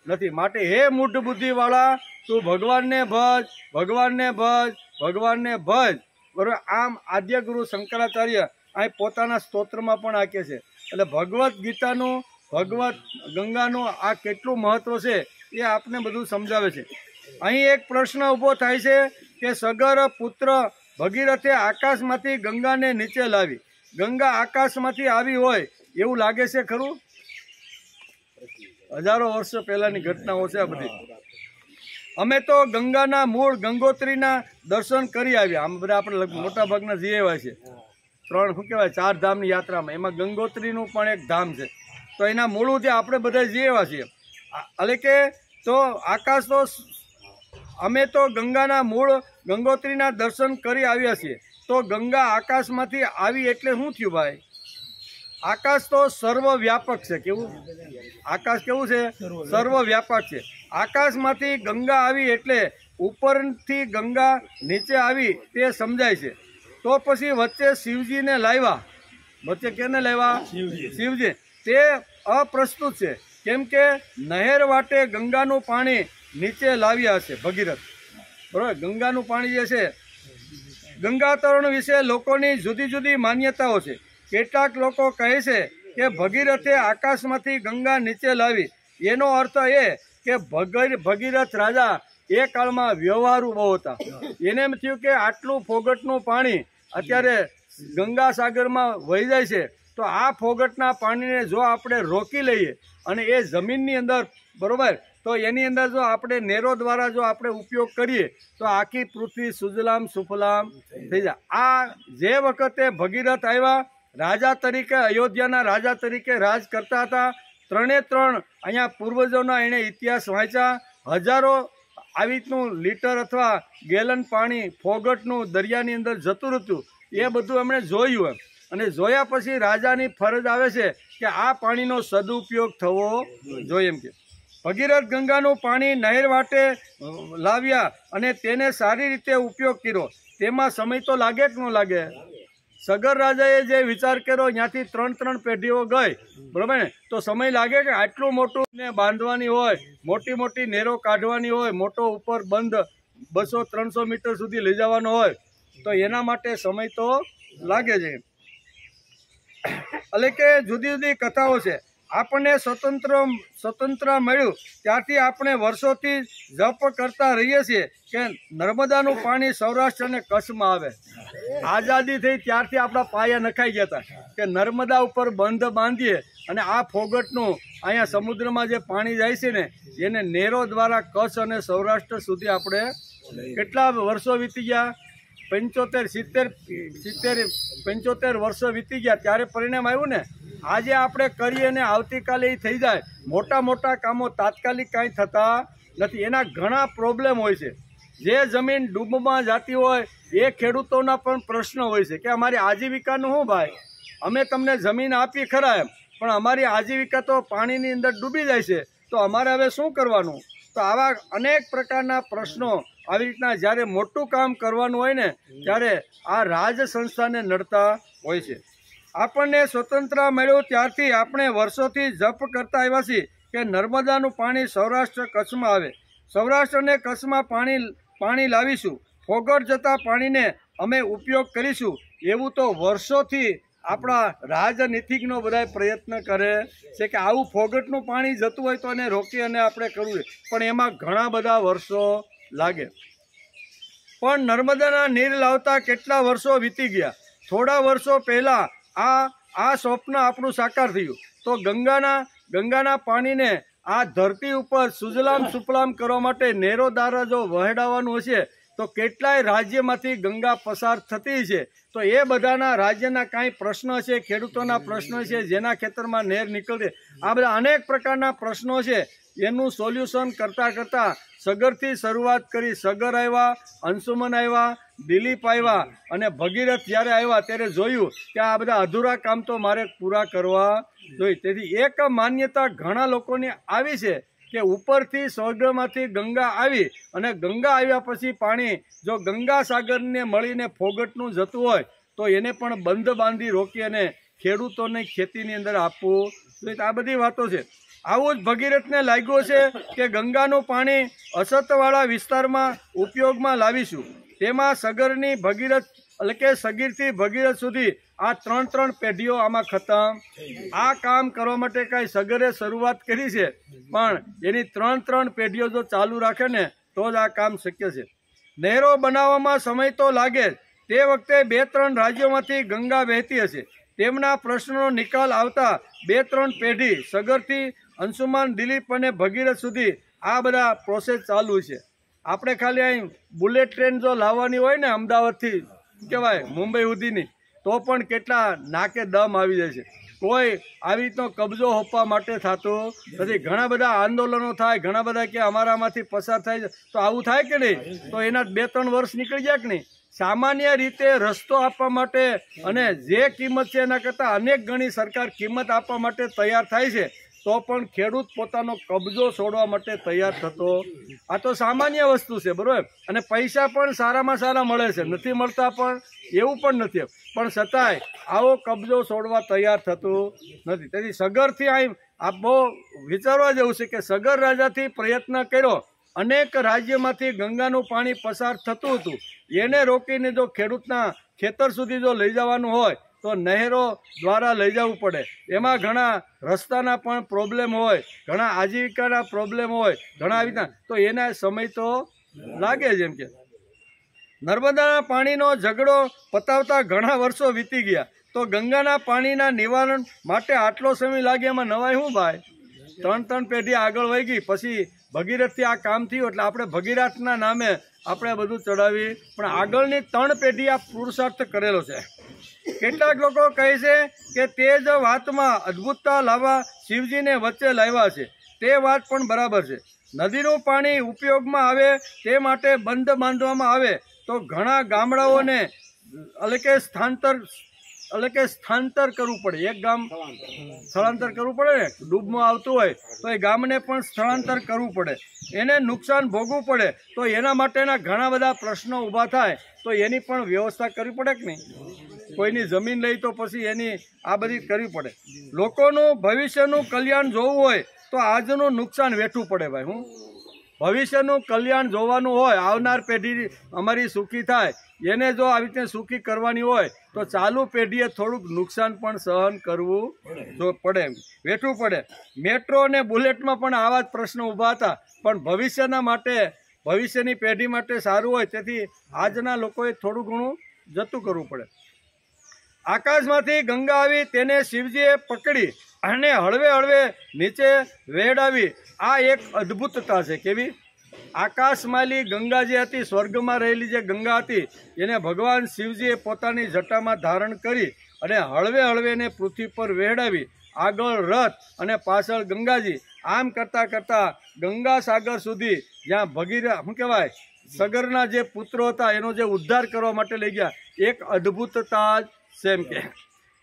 નથી. માટે હે મૂઢ બુદ્ધિવાળા, તું ભગવાનને ભજ, ભગવાનને ભજ, ભગવાનને ભજ. બરાબર. આમ આદ્યગુરુ શંકરાચાર્ય અહીં પોતાના સ્તોત્રમાં પણ આ કહે છે. એટલે ભગવદ્ ગીતાનું, ભગવદ્ ગંગાનું આ કેટલું મહત્ત્વ છે એ આપને બધું સમજાવે છે. અહીં એક પ્રશ્ન ઊભો થાય છે કે સગર પુત્ર ભગીરથે આકાશમાંથી ગંગાને નીચે લાવી. ગંગા આકાશમાંથી આવી હોય એવું લાગે છે ખરું? હજારો વર્ષો પહેલાંની ઘટનાઓ છે આ બધી. અમે તો ગંગાના મૂળ ગંગોત્રીના દર્શન કરી આવ્યા. આમ બધા આપણે મોટાભાગના જઈ આવ્યા છે. 4 ધામની યાત્રામાં, એમાં ગંગોત્રીનું પણ એક ધામ છે. તો એના મૂળું જે આપણે બધા જઈ આવ્યા છીએ. એટલે કે તો આકાશ તો અમે તો ગંગાના મૂળ ગંગોત્રીના દર્શન કરી આવ્યા છીએ. તો ગંગા આકાશમાંથી આવી એટલે શું થયું ભાઈ? આકાશ તો સર્વવ્યાપક છે. કેવું? આકાશ કેવું છે? સર્વવ્યાપક છે. આકાશમાંથી ગંગા આવી એટલે ઉપરથી ગંગા નીચે આવી તે સમજાય છે. તો પછી વચ્ચે શિવજીને લાવ્યા. વચ્ચે કેને લાવ્યા? શિવજી. તે અપ્રસ્તુત છે. કેમ કે નહેર વાટે ગંગાનું પાણી નીચે લાવ્યા હશે ભગીરથ. બરાબર. ગંગાનું પાણી જે છે, ગંગાતરણ વિશે લોકોની જુદી જુદી માન્યતાઓ છે. કેટલાક લોકો કહે છે કે ભગીરથે આકાશમાંથી ગંગા નીચે લાવી. એનો અર્થ એ કે ભગીરથ રાજા એ કાળમાં વ્યવહારુ બહુ હતા. એને એમ થયું કે આટલું ફોગટનું પાણી અત્યારે ગંગા સાગરમાં વહી જાય છે, તો આ ફોગટના પાણીને જો આપણે રોકી લઈએ અને એ જમીનની અંદર, બરાબર, તો એની અંદર જો આપણે નેરો દ્વારા જો આપણે ઉપયોગ કરીએ તો આખી પૃથ્વી સુજલામ સુફલામ થઈ જાય. આ જે વખતે ભગીરથ આવ્યા રાજા તરીકે, અયોધ્યાના રાજા તરીકે રાજ કરતા હતા. 3 અહીંયા પૂર્વજોના એણે ઇતિહાસ વાંચ્યા. હજારો આવી રીતનું લીટર અથવા ગેલન પાણી ફોગટનું દરિયાની અંદર જતું હતું. એ બધું એમણે જોયું અને જોયા પછી રાજાની ફરજ આવે છે કે આ પાણીનો સદુપયોગ થવો જોઈએ. એમ કે ભગીરથ ગંગાનું પાણી નહેર વાટે લાવ્યા અને તેને સારી રીતે ઉપયોગ કર્યો. તેમાં સમય તો લાગે કે ન લાગે? સગર રાજાએ જે વિચાર કર્યો, ત્યાંથી 3 પેઢીઓ ગઈ, બરાબર ને, તો સમય લાગે કે આટલું મોટું ને બાંધવાની હોય, મોટી મોટી નહેરો કાઢવાની હોય, મોટો ઉપર બંધ 200-300 મીટર સુધી લઈ જવાનો હોય, તો એના માટે સમય તો લાગે છે. એટલે કે જુદી જુદી કથાઓ છે. આપણને સ્વતંત્ર મળ્યું ત્યારથી આપણે વર્ષોથી જપ કરતા રહીએ છીએ કે નર્મદાનું પાણી સૌરાષ્ટ્ર અને કચ્છમાં આવે. આઝાદી થઈ ત્યારથી આપણા પાયા નખાઈ ગયા હતા કે નર્મદા ઉપર બંધ બાંધીએ અને આ ફોગટનું અહીંયા સમુદ્રમાં જે પાણી જાય છે ને એને નહેરો દ્વારા કચ્છ અને સૌરાષ્ટ્ર સુધી આપણે કેટલા વર્ષો વીતી ગયા? 75 વર્ષો વીતી ગયા ત્યારે પરિણામ આવ્યું ને. આજે આપણે કરીએ ને આવતીકાલે એ થઈ જાય. મોટા કામો તાત્કાલિક કાંઈ થતા નથી. એના ઘણા પ્રોબ્લેમ હોય છે. જે જમીન ડૂબમાં જતી હોય એ ખેડૂતોના પણ પ્રશ્નો હોય છે કે અમારી આજીવિકાનું શું ભાઈ? અમે તમને જમીન આપી ખરા એમ, પણ અમારી આજીવિકા તો પાણીની અંદર ડૂબી જાય છે, તો અમારે હવે શું કરવાનું? તો આવા અનેક પ્રકારના પ્રશ્નો આવી રીતના જ્યારે મોટું કામ કરવાનું હોય ને ત્યારે આ રાજ સંસ્થાને નડતા હોય છે. આપણને સ્વતંત્ર મળ્યું ત્યારથી આપણે વર્ષોથી જપ કરતા આવ્યા છીએ કે નર્મદાનું પાણી સૌરાષ્ટ્ર કચ્છમાં આવે. સૌરાષ્ટ્ર અને કચ્છમાં પાણી લાવીશું. ફોગટ જતા પાણીને અમે ઉપયોગ કરીશું. એવું તો વર્ષોથી આપણા રાજનીતિજ્ઞો બધા પ્રયત્ન કરે છે કે આવું ફોગટનું પાણી જતું હોય તો એને રોકી અને આપણે કરવું, પણ એમાં ઘણા બધા વર્ષો લાગે. પણ નર્મદાના નીર લાવતા કેટલા વર્ષો વીતી ગયા. થોડા વર્ષો પહેલાં આ સ્વપ્ન આપણું સાકાર થયું. તો ગંગાના પાણીને આ ધરતી ઉપર સુજલામ સુફલામ કરવા માટે નહેરો દ્વારા જો વહેડાવવાનું હશે તો કેટલાય રાજ્યમાંથી ગંગા પસાર થતી છે. તો એ બધાના રાજ્યના કાંઈ પ્રશ્નો છે, ખેડૂતોના પ્રશ્નો છે, જેના ખેતરમાં નહેર નીકળતી, આ બધા અનેક પ્રકારના પ્રશ્નો છે. એનું સોલ્યુશન કરતાં સગરથી શરૂઆત કરી. સગર આવ્યા, અંશુમન આવ્યા, દિલીપ આવ્યા અને ભગીરથ જ્યારે આવ્યા ત્યારે જોયું કે આ બધા અધૂરા કામ તો મારે પૂરા કરવા જોઈએ. તેથી એક માન્યતા ઘણા લોકોની આવી છે કે ઉપરથી સ્વર્ગમાંથી ગંગા આવી અને ગંગા આવ્યા પછી પાણી જો ગંગા સાગરને મળીને ફોગટનું જતું હોય તો એને પણ બંધ બાંધી રોકી અને ખેડૂતોને ખેતીની અંદર આપવું જોઈએ. આ બધી વાતો છે. આવું જ ભગીરથને લાગ્યું છે કે ગંગાનું પાણી અછતવાળા વિસ્તારમાં ઉપયોગમાં લાવીશું. તેમાં સગરની ભગીરથ એટલે કે સગીરથી ભગીરથ સુધી આ 3 પેઢીઓ આમાં ખતમ. આ કામ કરવા માટે કાંઈ સગરે શરૂઆત કરી છે, પણ એની 3 પેઢીઓ જો ચાલુ રાખે ને તો જ આ કામ શક્ય છે. નહેરો બનાવવામાં સમય તો લાગે જ. તે વખતે 2-3 રાજ્યોમાંથી ગંગા વહેતી હશે. તેમના પ્રશ્નનો નિકાલ આવતા 2-3 પેઢી સગરથી અંશુમાન, દિલીપ અને ભગીરથ સુધી આ બધા પ્રોસેસ ચાલુ છે. આપણે ખાલી અહીં બુલેટ ટ્રેન જો લાવવાની હોય ને અમદાવાદથી કહેવાય મુંબઈ સુધીની, તો પણ કેટલા નાકે દમ આવી જાય છે. કોઈ આવી રીતનો કબજો હોપવા માટે થતો નથી. ઘણા બધા આંદોલનો થાય, ઘણા બધા કે અમારામાંથી પસાર થાય છે, તો આવું થાય કે નહીં? તો એના 2-3 વર્ષ નીકળી જાય કે નહીં? સામાન્ય રીતે રસ્તો આપવા માટે અને જે કિંમત છે એના કરતાં અનેક ગણી સરકાર કિંમત આપવા માટે તૈયાર થાય છે, તો પણ ખેડૂત પોતાનો કબજો છોડવા માટે તૈયાર થતો. આ તો સામાન્ય વસ્તુ છે, બરાબર. અને પૈસા પણ સારામાં સારા મળે છે, નથી મળતા પણ એવું પણ નથી, પણ છતાંય આવો કબજો છોડવા તૈયાર થતું નથી. તેથી સગરથી આ બહુ વિચારવા જેવું છે કે સગર રાજાથી પ્રયત્ન કર્યો. અનેક રાજ્યમાંથી ગંગાનું પાણી પસાર થતું હતું. એને રોકીને જો ખેડૂતના ખેતર સુધી જો લઈ જવાનું હોય તો નહેરો દ્વારા લઈ જવું પડે. એમાં ઘણા રસ્તાના પણ પ્રોબ્લેમ હોય, ઘણા આજીવિકાના પ્રોબ્લેમ હોય, ઘણા આવી રીતના, તો એના સમય તો લાગે જ. એમ કે નર્મદાના પાણીનો ઝઘડો પતાવતા ઘણા વર્ષો વીતી ગયા. તો ગંગાના પાણીના નિવારણ માટે આટલો સમય લાગે એમાં નવાઈ શું ભાઈ? 3 પેઢી આગળ વહી ગઈ, પછી ભગીરથથી આ કામ થયું એટલે આપણે ભગીરથના નામે આપણે બધું ચડાવી, પણ આગળની 3 પેઢી આ પુરુષાર્થ કરેલો છે. કેટલાક લોકો કહે છે કે તે જ વાતમાં અદ્ભુતતા લાવવા શિવજીને વચ્ચે લાવ્યા છે, તે વાત પણ બરાબર છે। નદીનું પાણી ઉપયોગમાં આવે તે માટે બંધ બાંધવામાં આવે તો ઘણા ગામડાઓને સ્થળાંતર કરવું પડે। એક ગામ સ્થળાંતર કરવું પડે ને, ડૂબમાં આવતું હોય તો એ ગામને પણ સ્થળાંતર કરવું પડે, એને નુકસાન ભોગવવું પડે, તો એના માટેના ઘણા બધા પ્રશ્નો ઊભા થાય, તો એની પણ વ્યવસ્થા કરવી પડે કે નહીં? કોઈની જમીન લઈ તો પછી એની આ બધી કરવી પડે। લોકોનું ભવિષ્યનું કલ્યાણ જોવું હોય તો આજનું નુકસાન વેઠવું પડે ભાઈ। હું ભવિષ્યનું કલ્યાણ જોવાનું હોય, આવનાર પેઢી અમારી સુખી થાય, એને જો આવી રીતે સુખી કરવાની હોય તો ચાલુ પેઢીએ થોડુંક નુકસાન પણ સહન કરવું પડે, વેઠવું પડે। મેટ્રો અને બુલેટમાં પણ આવા જ પ્રશ્નો ઊભા હતા, પણ ભવિષ્યના માટે, ભવિષ્યની પેઢી માટે સારું હોય તેથી આજના લોકોએ થોડું ઘણું જતું કરવું પડે। આકાશમાંથી ગંગા આવી, તેને શિવજીએ પકડી અને હળવે હળવે નીચે વહેડાવી, આ એક અદ્ભુતતા છે। કેવી? આકાશમાલી ગંગા જે હતી, સ્વર્ગમાં રહેલી જે ગંગા હતી, એને ભગવાન શિવજીએ પોતાની જટામાં ધારણ કરી અને હળવે હળવે એને પૃથ્વી પર વહેડાવી, આગળ રથ અને પાછળ ગંગાજી, આમ કરતાં કરતાં ગંગા સાગર સુધી, જ્યાં ભગીરથ શું કહેવાય સગરના જે પુત્રો હતા એનો જે ઉદ્ધાર કરવા માટે લઈ ગયા। એક અદ્ભુતતા છે એમ કે।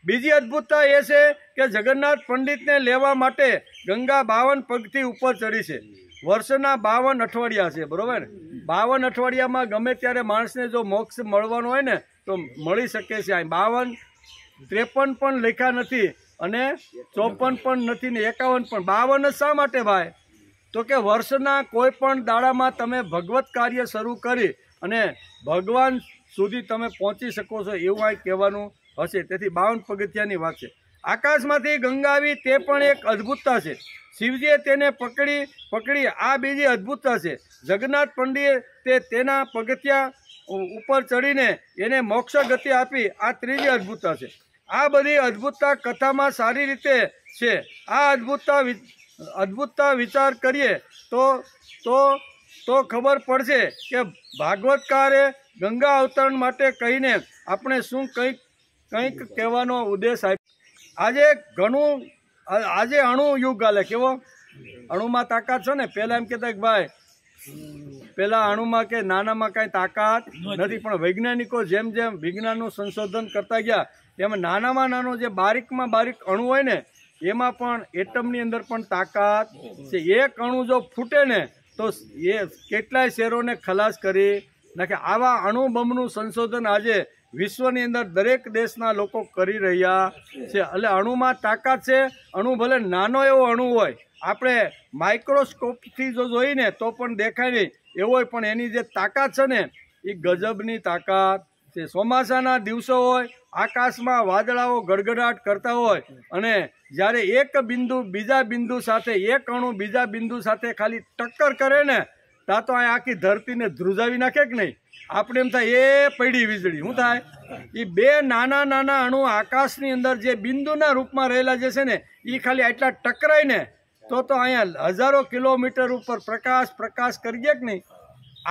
બીજી અદ્ભુતતા એ છે કે જગન્નાથ પંડિતને લેવા માટે ગંગા 52 પગથી ઉપર ચડી છે। વર્ષના 52 અઠવાડિયા છે, બરોબર? 52 અઠવાડિયામાં ગમે ત્યારે માણસને જો મોક્ષ મળવાનો હોય ને તો મળી શકે છે। 52, 53 પણ લખ્યા નથી અને 54 પણ નથી ને 51 પણ, 52 શા માટે ભાઈ? તો કે વર્ષના કોઈ પણ દાડામાં તમે ભગવત કાર્ય શરૂ કરી અને ભગવાન સુધી તમે પહોંચી શકો છો, એવું આ કહેવાનું હશે। તેથી 52 પગથિયાની વાત છે। આકાશમાંથી ગંગા આવી, તે પણ એક અદ્ભુતતા છે। શિવજીએ તેને પકડી, આ બીજી અદ્ભુતતા છે। જગન્નાથ પંડિતે તેના પગથિયા ઉપર ચડીને એને મોક્ષ ગતિ આપી, આ ત્રીજી અદ્ભુતતા છે। આ બધી અદ્ભુતતા કથામાં સારી રીતે છે। આ અદ્ભુતતા વિચાર કરીએ તો ખબર પડશે કે ભાગવતકારે ગંગા અવતરણ માટે કહીને આપણે શું કંઈક કહેવાનો ઉદ્દેશ આપ્યો। આજે અણુ યુગ હાલે। કેવો? અણુમાં તાકાત છે ને? પહેલાં એમ કહેતા કે ભાઈ પેલા અણુમાં કે નાનામાં કાંઈ તાકાત નથી, પણ વૈજ્ઞાનિકો જેમ જેમ વિજ્ઞાનનું સંશોધન કરતા ગયા એમાં નાનામાં નાનો જે બારીકમાં બારીક અણુ હોય ને એમાં પણ એટમની અંદર પણ તાકાત છે। એક અણુ જો ફૂટે ને તો એ કેટલાય શહેરોને ખલાસ કરી નાખે। આવા અણુ બમનું સંશોધન આજે વિશ્વની અંદર દરેક દેશના લોકો કરી રહ્યા છે। એટલે અણુમાં તાકાત છે। અણુ ભલે નાનો એવો અણુ હોય, આપણે માઇક્રોસ્કોપથી જો જોઈને તો પણ દેખાય નહીં એવો હોય, પણ એની જે તાકાત છે ને એ ગજબની તાકાત છે। ચોમાસાના દિવસો હોય, આકાશમાં વાદળાઓ ગડગડાટ કરતા હોય અને જ્યારે એક બિંદુ બીજા બિંદુ સાથે, એક અણુ બીજા બિંદુ સાથે ખાલી ટક્કર કરે ને ત્યાં તો આખી ધરતીને ધ્રુજાવી નાખે કે નહીં? આપણે એમ થાય એ પડી વીજળી। શું થાય? એ બે નાના નાના અણુ આકાશની અંદર જે બિંદુના રૂપમાં રહેલા જે છે ને એ ખાલી આટલા ટકરાય ને તો અહીંયા હજારો કિલોમીટર ઉપર પ્રકાશ કરી દે કે નહીં?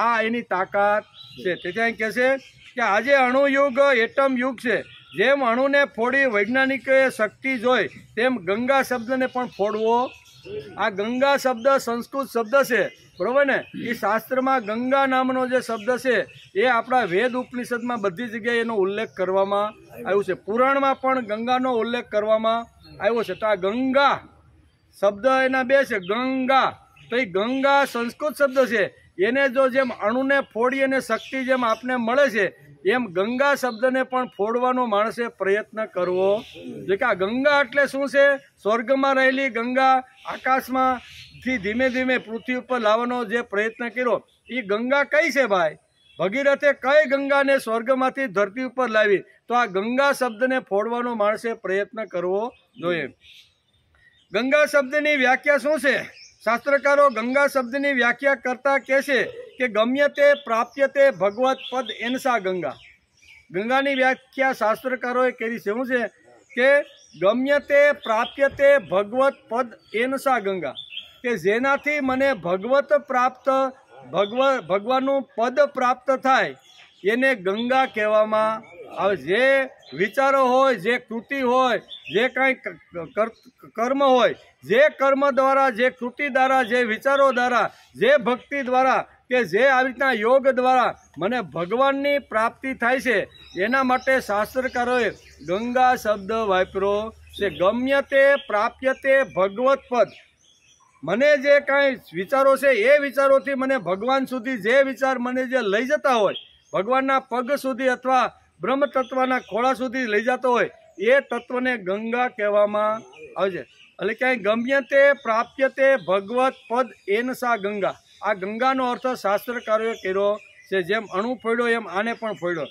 આ એની તાકાત છે। તેથી અહીં કહે છે કે આજે અણુ યુગ એટમ યુગ છે। જેમ અણુને ફોડી વૈજ્ઞાનિકોએ શક્તિ જોઈ, તેમ ગંગા શબ્દને પણ ફોડવો। આ ગંગા શબ્દ સંસ્કૃત શબ્દ છે, બરોબર ને? એ શાસ્ત્રમાં ગંગા નામનો જે શબ્દ છે એ આપણા વેદ ઉપનિષદમાં બધી જગ્યાએ એનો ઉલ્લેખ કરવામાં આવ્યો છે। પુરાણમાં પણ ગંગાનો ઉલ્લેખ કરવામાં આવ્યો છે। તો આ ગંગા શબ્દ એના બે છે, ગંગા, તો એ ગંગા સંસ્કૃત શબ્દ છે। એને જો જેમ અણુને ફોડી અને શક્તિ જેમ આપને મળે છે એમ ગંગા શબ્દને પણ ફોડવાનો માણસે પ્રયત્ન કરવો જોઈએ। કે આ ગંગા એટલે શું છે? સ્વર્ગમાં રહેલી ગંગા આકાશમાંથી ધીમે ધીમે પૃથ્વી ઉપર લાવવાનો જે પ્રયત્ન કર્યો એ ગંગા કઈ છે ભાઈ? ભગીરથે કઈ ગંગાને સ્વર્ગમાંથી ધરતી ઉપર લાવી? તો આ ગંગા શબ્દને ફોડવાનો માણસે પ્રયત્ન કરવો જોઈએ। ગંગા શબ્દની વ્યાખ્યા શું છે? શાસ્ત્રકારો ગંગા શબ્દની વ્યાખ્યા કરતા કહે છે કે ગમ્ય તે પ્રાપ્ય તે ભગવત પદ એનસા ગંગા। ગંગાની વ્યાખ્યા શાસ્ત્રકારોએ કરી છે। શું છે? કે ગમ્ય તે પ્રાપ્ય તે ભગવત પદ એનસા ગંગા, કે જેનાથી મને ભગવત પ્રાપ્ત, ભગવાનનું પદ પ્રાપ્ત થાય એને ગંગા કહેવામાં હવે જે વિચારો હોય, જે કૃતિ હોય, જે કાંઈ કર્મ હોય, જે કર્મ દ્વારા, જે કૃતિ દ્વારા, જે વિચારો દ્વારા, જે ભક્તિ દ્વારા કે જે આવી રીતના યોગ દ્વારા મને ભગવાનની પ્રાપ્તિ થાય છે, એના માટે શાસ્ત્રકારોએ ગંગા શબ્દ વાપર્યો છે. ગમ્ય તે પ્રાપ્ય તે ભગવત પદ. મને જે કાંઈ વિચારો છે એ વિચારોથી મને ભગવાન સુધી જે વિચાર મને જે લઈ જતા હોય, ભગવાનના પગ સુધી અથવા બ્રહ્મ તત્વના ખોળા સુધી લઈ જતો હોય, એ તત્વને ગંગા કહેવામાં આવે છે. એટલે ક્યાંય ગમ્ય તે પ્રાપ્ય તે ભગવત પદ એન સા ગંગા. આ ગંગાનો અર્થ શાસ્ત્રકારોએ કર્યો છે. જેમ અણુ ફોડ્યો એમ આને પણ ફોડ્યો.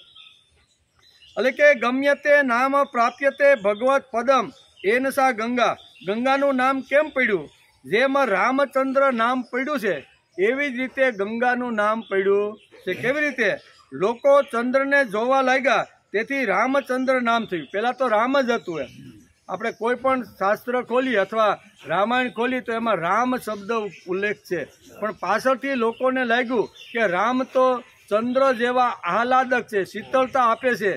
એટલે કે ગમ્ય તે નામ પ્રાપ્ય તે ભગવત પદમ એન સા ગંગા. ગંગાનું નામ કેમ પડ્યું? જેમાં રામચંદ્ર નામ પડ્યું છે એવી જ રીતે ગંગાનું નામ પડ્યું છે. કેવી રીતે? લોકો ચંદ્રને જોવા લાગ્યા તેથી રામચંદ્ર નામ થયું. પહેલાં તો રામ જ હતું. આપણે કોઈ પણ શાસ્ત્ર ખોલીએ અથવા રામાયણ ખોલીએ તો એમાં રામ શબ્દ ઉલ્લેખ છે, પણ પાછળથી લોકોને લાગ્યું કે રામ તો ચંદ્ર જેવા આહલાદક છે, શીતળતા આપે છે.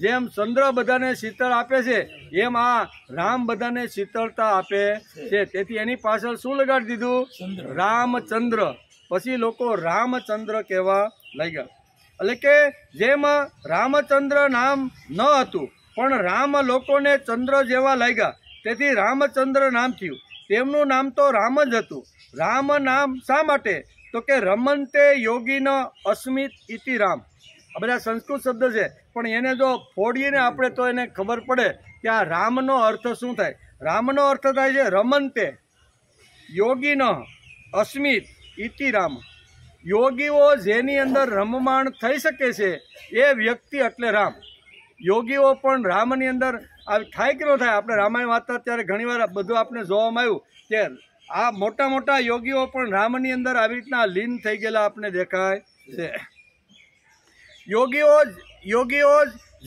જેમ ચંદ્ર બધાને શીતળ આપે છે એમ આ રામ બધાને શીતળતા આપે છે. તેથી એની પાછળ શું લગાડી દીધું? રામચંદ્ર. પછી લોકો રામચંદ્ર કહેવા લાગ્યા. એટલે કે જેમ રામચંદ્ર નામ ન હતું પણ રામ લોકોને ચંદ્ર જેવા લાગ્યા તેથી રામચંદ્ર નામ થયું. તેમનું નામ તો રામ જ હતું. રામ નામ શા માટે? તો કે રમંતે યોગીન અસ્મિત ઇતિ રામ. આ બધા સંસ્કૃત શબ્દ છે, પણ એને જો ફોડીએ ને આપણે તો એને ખબર પડે કે આ રામનો અર્થ શું થાય. રામનો અર્થ થાય છે રમંતે યોગીન અસ્મિત ઇતિ રામ. યોગીઓ જેની અંદર રમમાણ થઈ શકે છે એ વ્યક્તિ એટલે રામ. યોગીઓ પણ રામની અંદર થાય કે ન થાય? આપણે રામાયણ વાંચતા ત્યારે ઘણીવાર બધું આપણે જોવામાં આવ્યું કે આ મોટા મોટા યોગીઓ પણ રામની અંદર આવી રીતના લીન થઈ ગયેલા આપણે દેખાય છે. યોગીઓ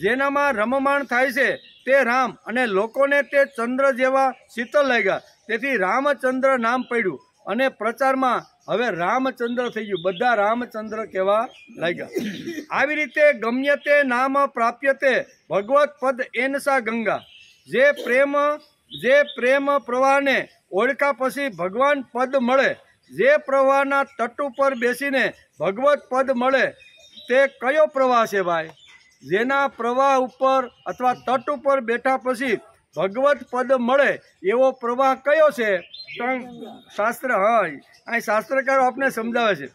જેનામાં રમમાણ થાય છે તે રામ, અને લોકોને તે ચંદ્ર જેવા શીતળ લાગ્યા તેથી રામચંદ્ર નામ પડ્યું. અને પ્રચારમાં હવે રામચંદ્ર થઈ ગયું. બધા રામચંદ્ર કહેવા લાગ્યા. આવી રીતે ગમ્ય તે નામ પ્રાપ્ય તે ભગવત પદ એન સા ગંગા. જે પ્રેમ પ્રવાહને ઓળખા પછી ભગવાન પદ મળે, જે પ્રવાહના તટ ઉપર બેસીને ભગવત પદ મળે તે કયો પ્રવાહ છે ભાઈ? જેના પ્રવાહ ઉપર અથવા તટ ઉપર બેઠા પછી ભગવત પદ મળે એવો પ્રવાહ કયો છે? શાસ્ત્ર અહીં શાસ્ત્રકારો આપણે સમજાવે છે.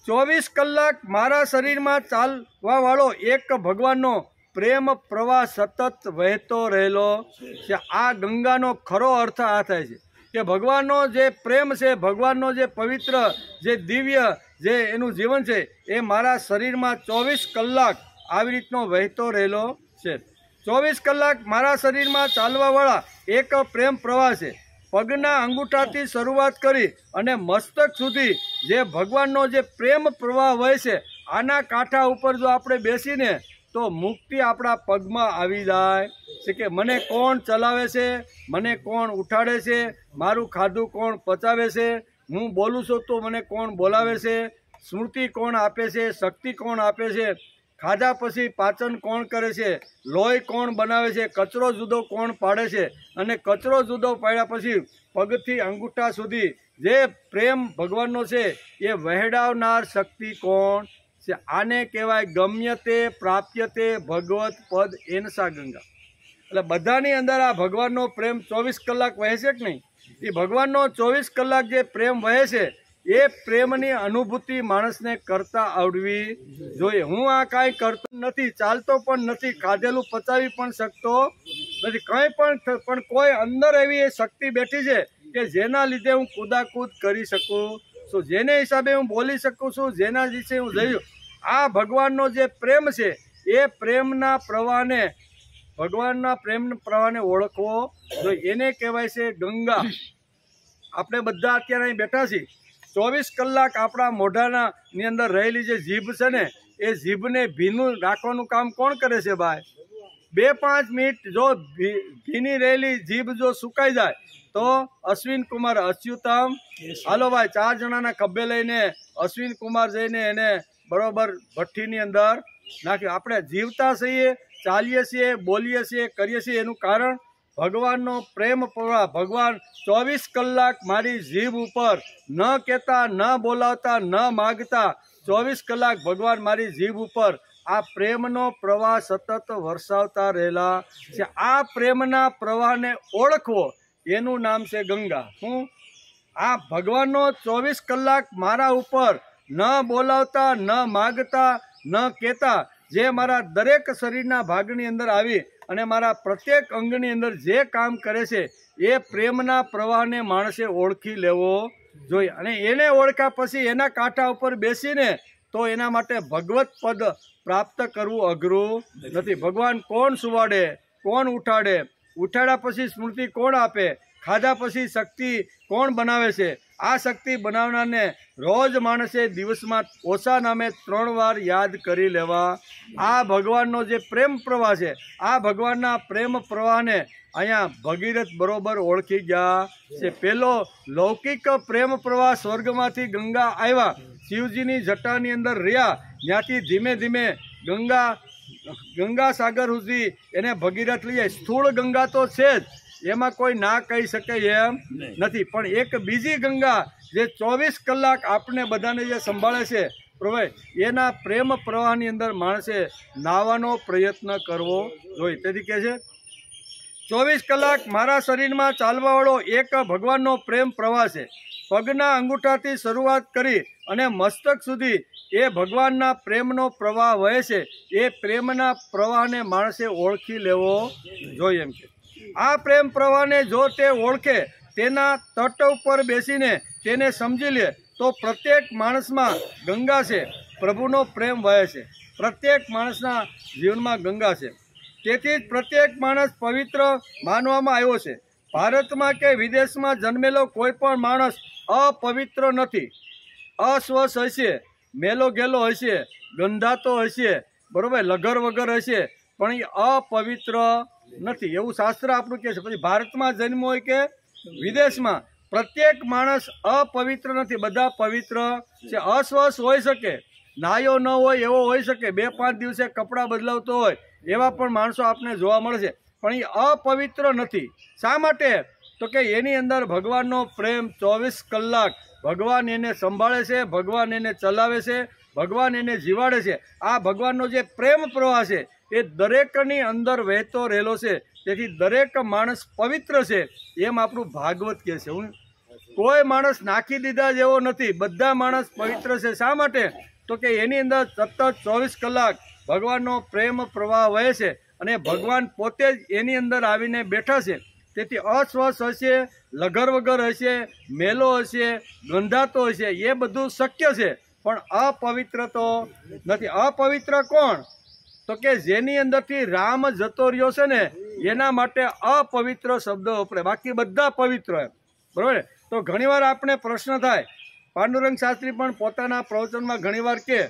24 કલાક મારા શરીરમાં ચાલવા વાળો એક ભગવાનનો પ્રેમ પ્રવાહ સતત વહેતો રહેલો છે. આ ગંગાનો ખરો અર્થ આ થાય છે કે ભગવાનનો જે પ્રેમ છે, ભગવાનનો જે પવિત્ર, જે દિવ્ય, જે એનું જીવન છે એ મારા શરીરમાં 24 કલાક આવી રીતનો વહેતો રહેલો છે. 24 કલાક મારા શરીરમાં ચાલવાવાળા એક પ્રેમ પ્રવાહ છે. પગના અંગૂઠાથી શરૂઆત કરી અને મસ્તક સુધી જે ભગવાનનો જે પ્રેમ પ્રવાહ વહે છે, આના કાંઠા ઉપર જો આપણે બેસીને તો મુક્તિ આપણા પગમાં આવી જાય છે. કે મને કોણ ચલાવે છે, મને કોણ ઉઠાડે છે, મારું ખાધું કોણ પચાવે છે, હું બોલું છું તો મને કોણ બોલાવે છે, સ્મૃતિ કોણ આપે છે, શક્તિ કોણ આપે છે, ખાધા પછી પાચન કોણ કરે છે, લોહી કોણ બનાવે છે, કચરો જુદો કોણ પાડે છે, અને કચરો જુદો પાડ્યા પછી પગથી અંગૂઠા સુધી જે પ્રેમ ભગવાનનો છે એ વહેડાવનાર શક્તિ કોણ છે? આને કહેવાય ગમ્ય તે પ્રાપ્ય તે ભગવત પદ એન સા ગંગા. એટલે બધાની અંદર આ ભગવાનનો પ્રેમ 24 કલાક વહે છે કે નહીં? એ ભગવાનનો 24 કલાક જે પ્રેમ વહે છે એ પ્રેમની અનુભૂતિ માણસને કરતા આવડવી જોઈએ. હું આ કાંઈ કરતો નથી, ચાલતો પણ નથી, ખાધેલું પચાવી પણ શકતો નથી, કંઈ પણ કોઈ અંદર એવી શક્તિ બેઠી છે કે જેના લીધે હું કૂદાકૂદ કરી શકું છું, જેને હિસાબે હું બોલી શકું છું, જેના વિશે હું જઈશું. આ ભગવાનનો જે પ્રેમ છે એ પ્રેમના પ્રવાહને, ભગવાનના પ્રેમ પ્રવાહને ઓળખવો જોઈએ. એને કહેવાય છે ગંગા. આપણે બધા અત્યારે અહીં બેઠા છીએ. 24 કલાક આપણા મોઢાના ની અંદર રહેલી જે જીભ છે ને એ જીભને ભીનું રાખવાનું કામ કોણ કરે છે ભાઈ? 2-5 મિનિટ જો ભીની રહેલી જીભ જો સુકાઈ જાય તો અશ્વિન કુમાર અચ્યુતમ, હાલો ભાઈ 4 જણાના ખભે લઈને અશ્વિન કુમાર જઈને એને બરોબર ભઠ્ઠીની અંદર નાખ્યું. આપણે જીવતા છીએ, ચાલીએ છીએ, બોલીએ છીએ, કરીએ છીએ, એનું કારણ ભગવાનનો પ્રેમ પ્રવાહ. ભગવાન 24 કલાક મારી જીભ ઉપર ન કહેતા, ન બોલાવતા, ન માગતા, 24 કલાક ભગવાન મારી જીભ ઉપર આ પ્રેમનો પ્રવાહ સતત વરસાવતા રહેલા છે. આ પ્રેમના પ્રવાહને ઓળખવો એનું નામ છે ગંગા. હું આ ભગવાનનો 24 કલાક મારા ઉપર ન બોલાવતા, ન માગતા, ન કહેતા, જે મારા દરેક શરીરના ભાગની અંદર આવી અને મારા પ્રત્યેક અંગની અંદર જે કામ કરે છે એ પ્રેમના પ્રવાહને માણસે ઓળખી લેવો જોઈએ. અને એને ઓળખ્યા પછી એના કાંઠા ઉપર બેસીને તો એના માટે ભગવત પદ પ્રાપ્ત કરવું અઘરું નથી. ભગવાન કોણ સુવાડે, કોણ ઉઠાડે, ઉઠાડ્યા પછી સ્મૃતિ કોણ આપે, ખાધા પછી શક્તિ કોણ બનાવે છે, આ શક્તિ બનાવનારને રોજ માણસે દિવસમાં ઓછા નામે 3 વાર યાદ કરી લેવા. આ ભગવાનનો જે પ્રેમ પ્રવાહ છે, આ ભગવાનના પ્રેમ પ્રવાહને અહીંયા ભગીરથ બરોબર ઓળખી ગયા છે. પેલો લૌકિક પ્રેમ પ્રવાહ સ્વર્ગમાંથી ગંગા આવ્યા, શિવજીની જટાની અંદર રહ્યા, ત્યાંથી ધીમે ધીમે ગંગા સાગર સુધી એને ભગીરથ લઈ જાય. સ્થૂળ ગંગા તો છે જ, એમાં કોઈ ના કહી શકે એમ નથી. પણ એક બીજી ગંગા જે 24 કલાક આપણે બધાને જે સંભાળે છે પ્રભુ, એના પ્રેમ પ્રવાહની અંદર માણસે નાવાનો પ્રયત્ન કરવો જોઈએ. તેથી કહે છે 24 કલાક મારા શરીરમાં ચાલવાવાળો એક ભગવાનનો પ્રેમ પ્રવાહ છે. પગના અંગૂઠાથી શરૂઆત કરી અને મસ્તક સુધી એ ભગવાનના પ્રેમનો પ્રવાહ વહે છે. એ પ્રેમના પ્રવાહને માણસે ઓળખી લેવો જોઈએ. એમ કે આ પ્રેમ પ્રવાહને જો તે ઓળખે, તેના તટ ઉપર બેસીને તેને સમજી લે તો પ્રત્યેક માણસમાં ગંગા છે, પ્રભુનો પ્રેમ વહે છે. પ્રત્યેક માણસના જીવનમાં ગંગા છે. તેથી જ પ્રત્યેક માણસ પવિત્ર માનવામાં આવ્યો છે. ભારતમાં કે વિદેશમાં જન્મેલો કોઈ પણ માણસ અપવિત્ર નથી. અસ્વચ્છ હશે, મેલો ગેલો હશે, ગંધાતો હશે, બરોબર, લગર વગર હશે, પણ એ અપવિત્ર નથી એવું શાસ્ત્ર આપણું કહે છે. પછી ભારતમાં જન્મ હોય કે વિદેશમાં, પ્રત્યેક માણસ અપવિત્ર નથી, બધા પવિત્ર છે. અસ્વચ્છ હોઈ શકે, નાયો ન હોય એવો હોઈ શકે, 2-5 દિવસે કપડાં બદલાવતો હોય એવા પણ માણસો આપણે જોવા મળે છે, પણ એ અપવિત્ર નથી. શા માટે? તો કે એની અંદર ભગવાનનો પ્રેમ 24 કલાક ભગવાન એને સંભાળે છે, ભગવાન એને ચલાવે છે, ભગવાન એને જીવાડે છે. આ ભગવાનનો જે પ્રેમ પ્રવાહ છે એ દરેકની અંદર વહેતો રહેલો છે. તેથી દરેક માણસ પવિત્ર છે એમ આપણું ભાગવત કહે છે. કોઈ માણસ નાખી દીધા જેવો નથી, બધા માણસ પવિત્ર છે. શા માટે? તો કે એની અંદર સતત 24 કલાક ભગવાનનો પ્રેમ પ્રવાહ વહે છે અને ભગવાન પોતે જ એની અંદર આવીને બેઠા છે. તેથી અસ્વચ્છ હશે, લગર વગર હશે, મેલો હશે, ગંધાતો હશે, એ બધું શક્ય છે, પણ અપવિત્ર તો નથી. અપવિત્ર કોણ? તો કે જેની અંદરથી રામ જતો રહ્યો છે ને એના માટે અપવિત્ર શબ્દ વપરાય, બાકી બધા પવિત્ર. બરાબર? તો ઘણીવાર આપણે પ્રશ્ન થાય, પાંડુરંગ શાસ્ત્રી પણ પોતાના પ્રવચનમાં ઘણીવાર કહે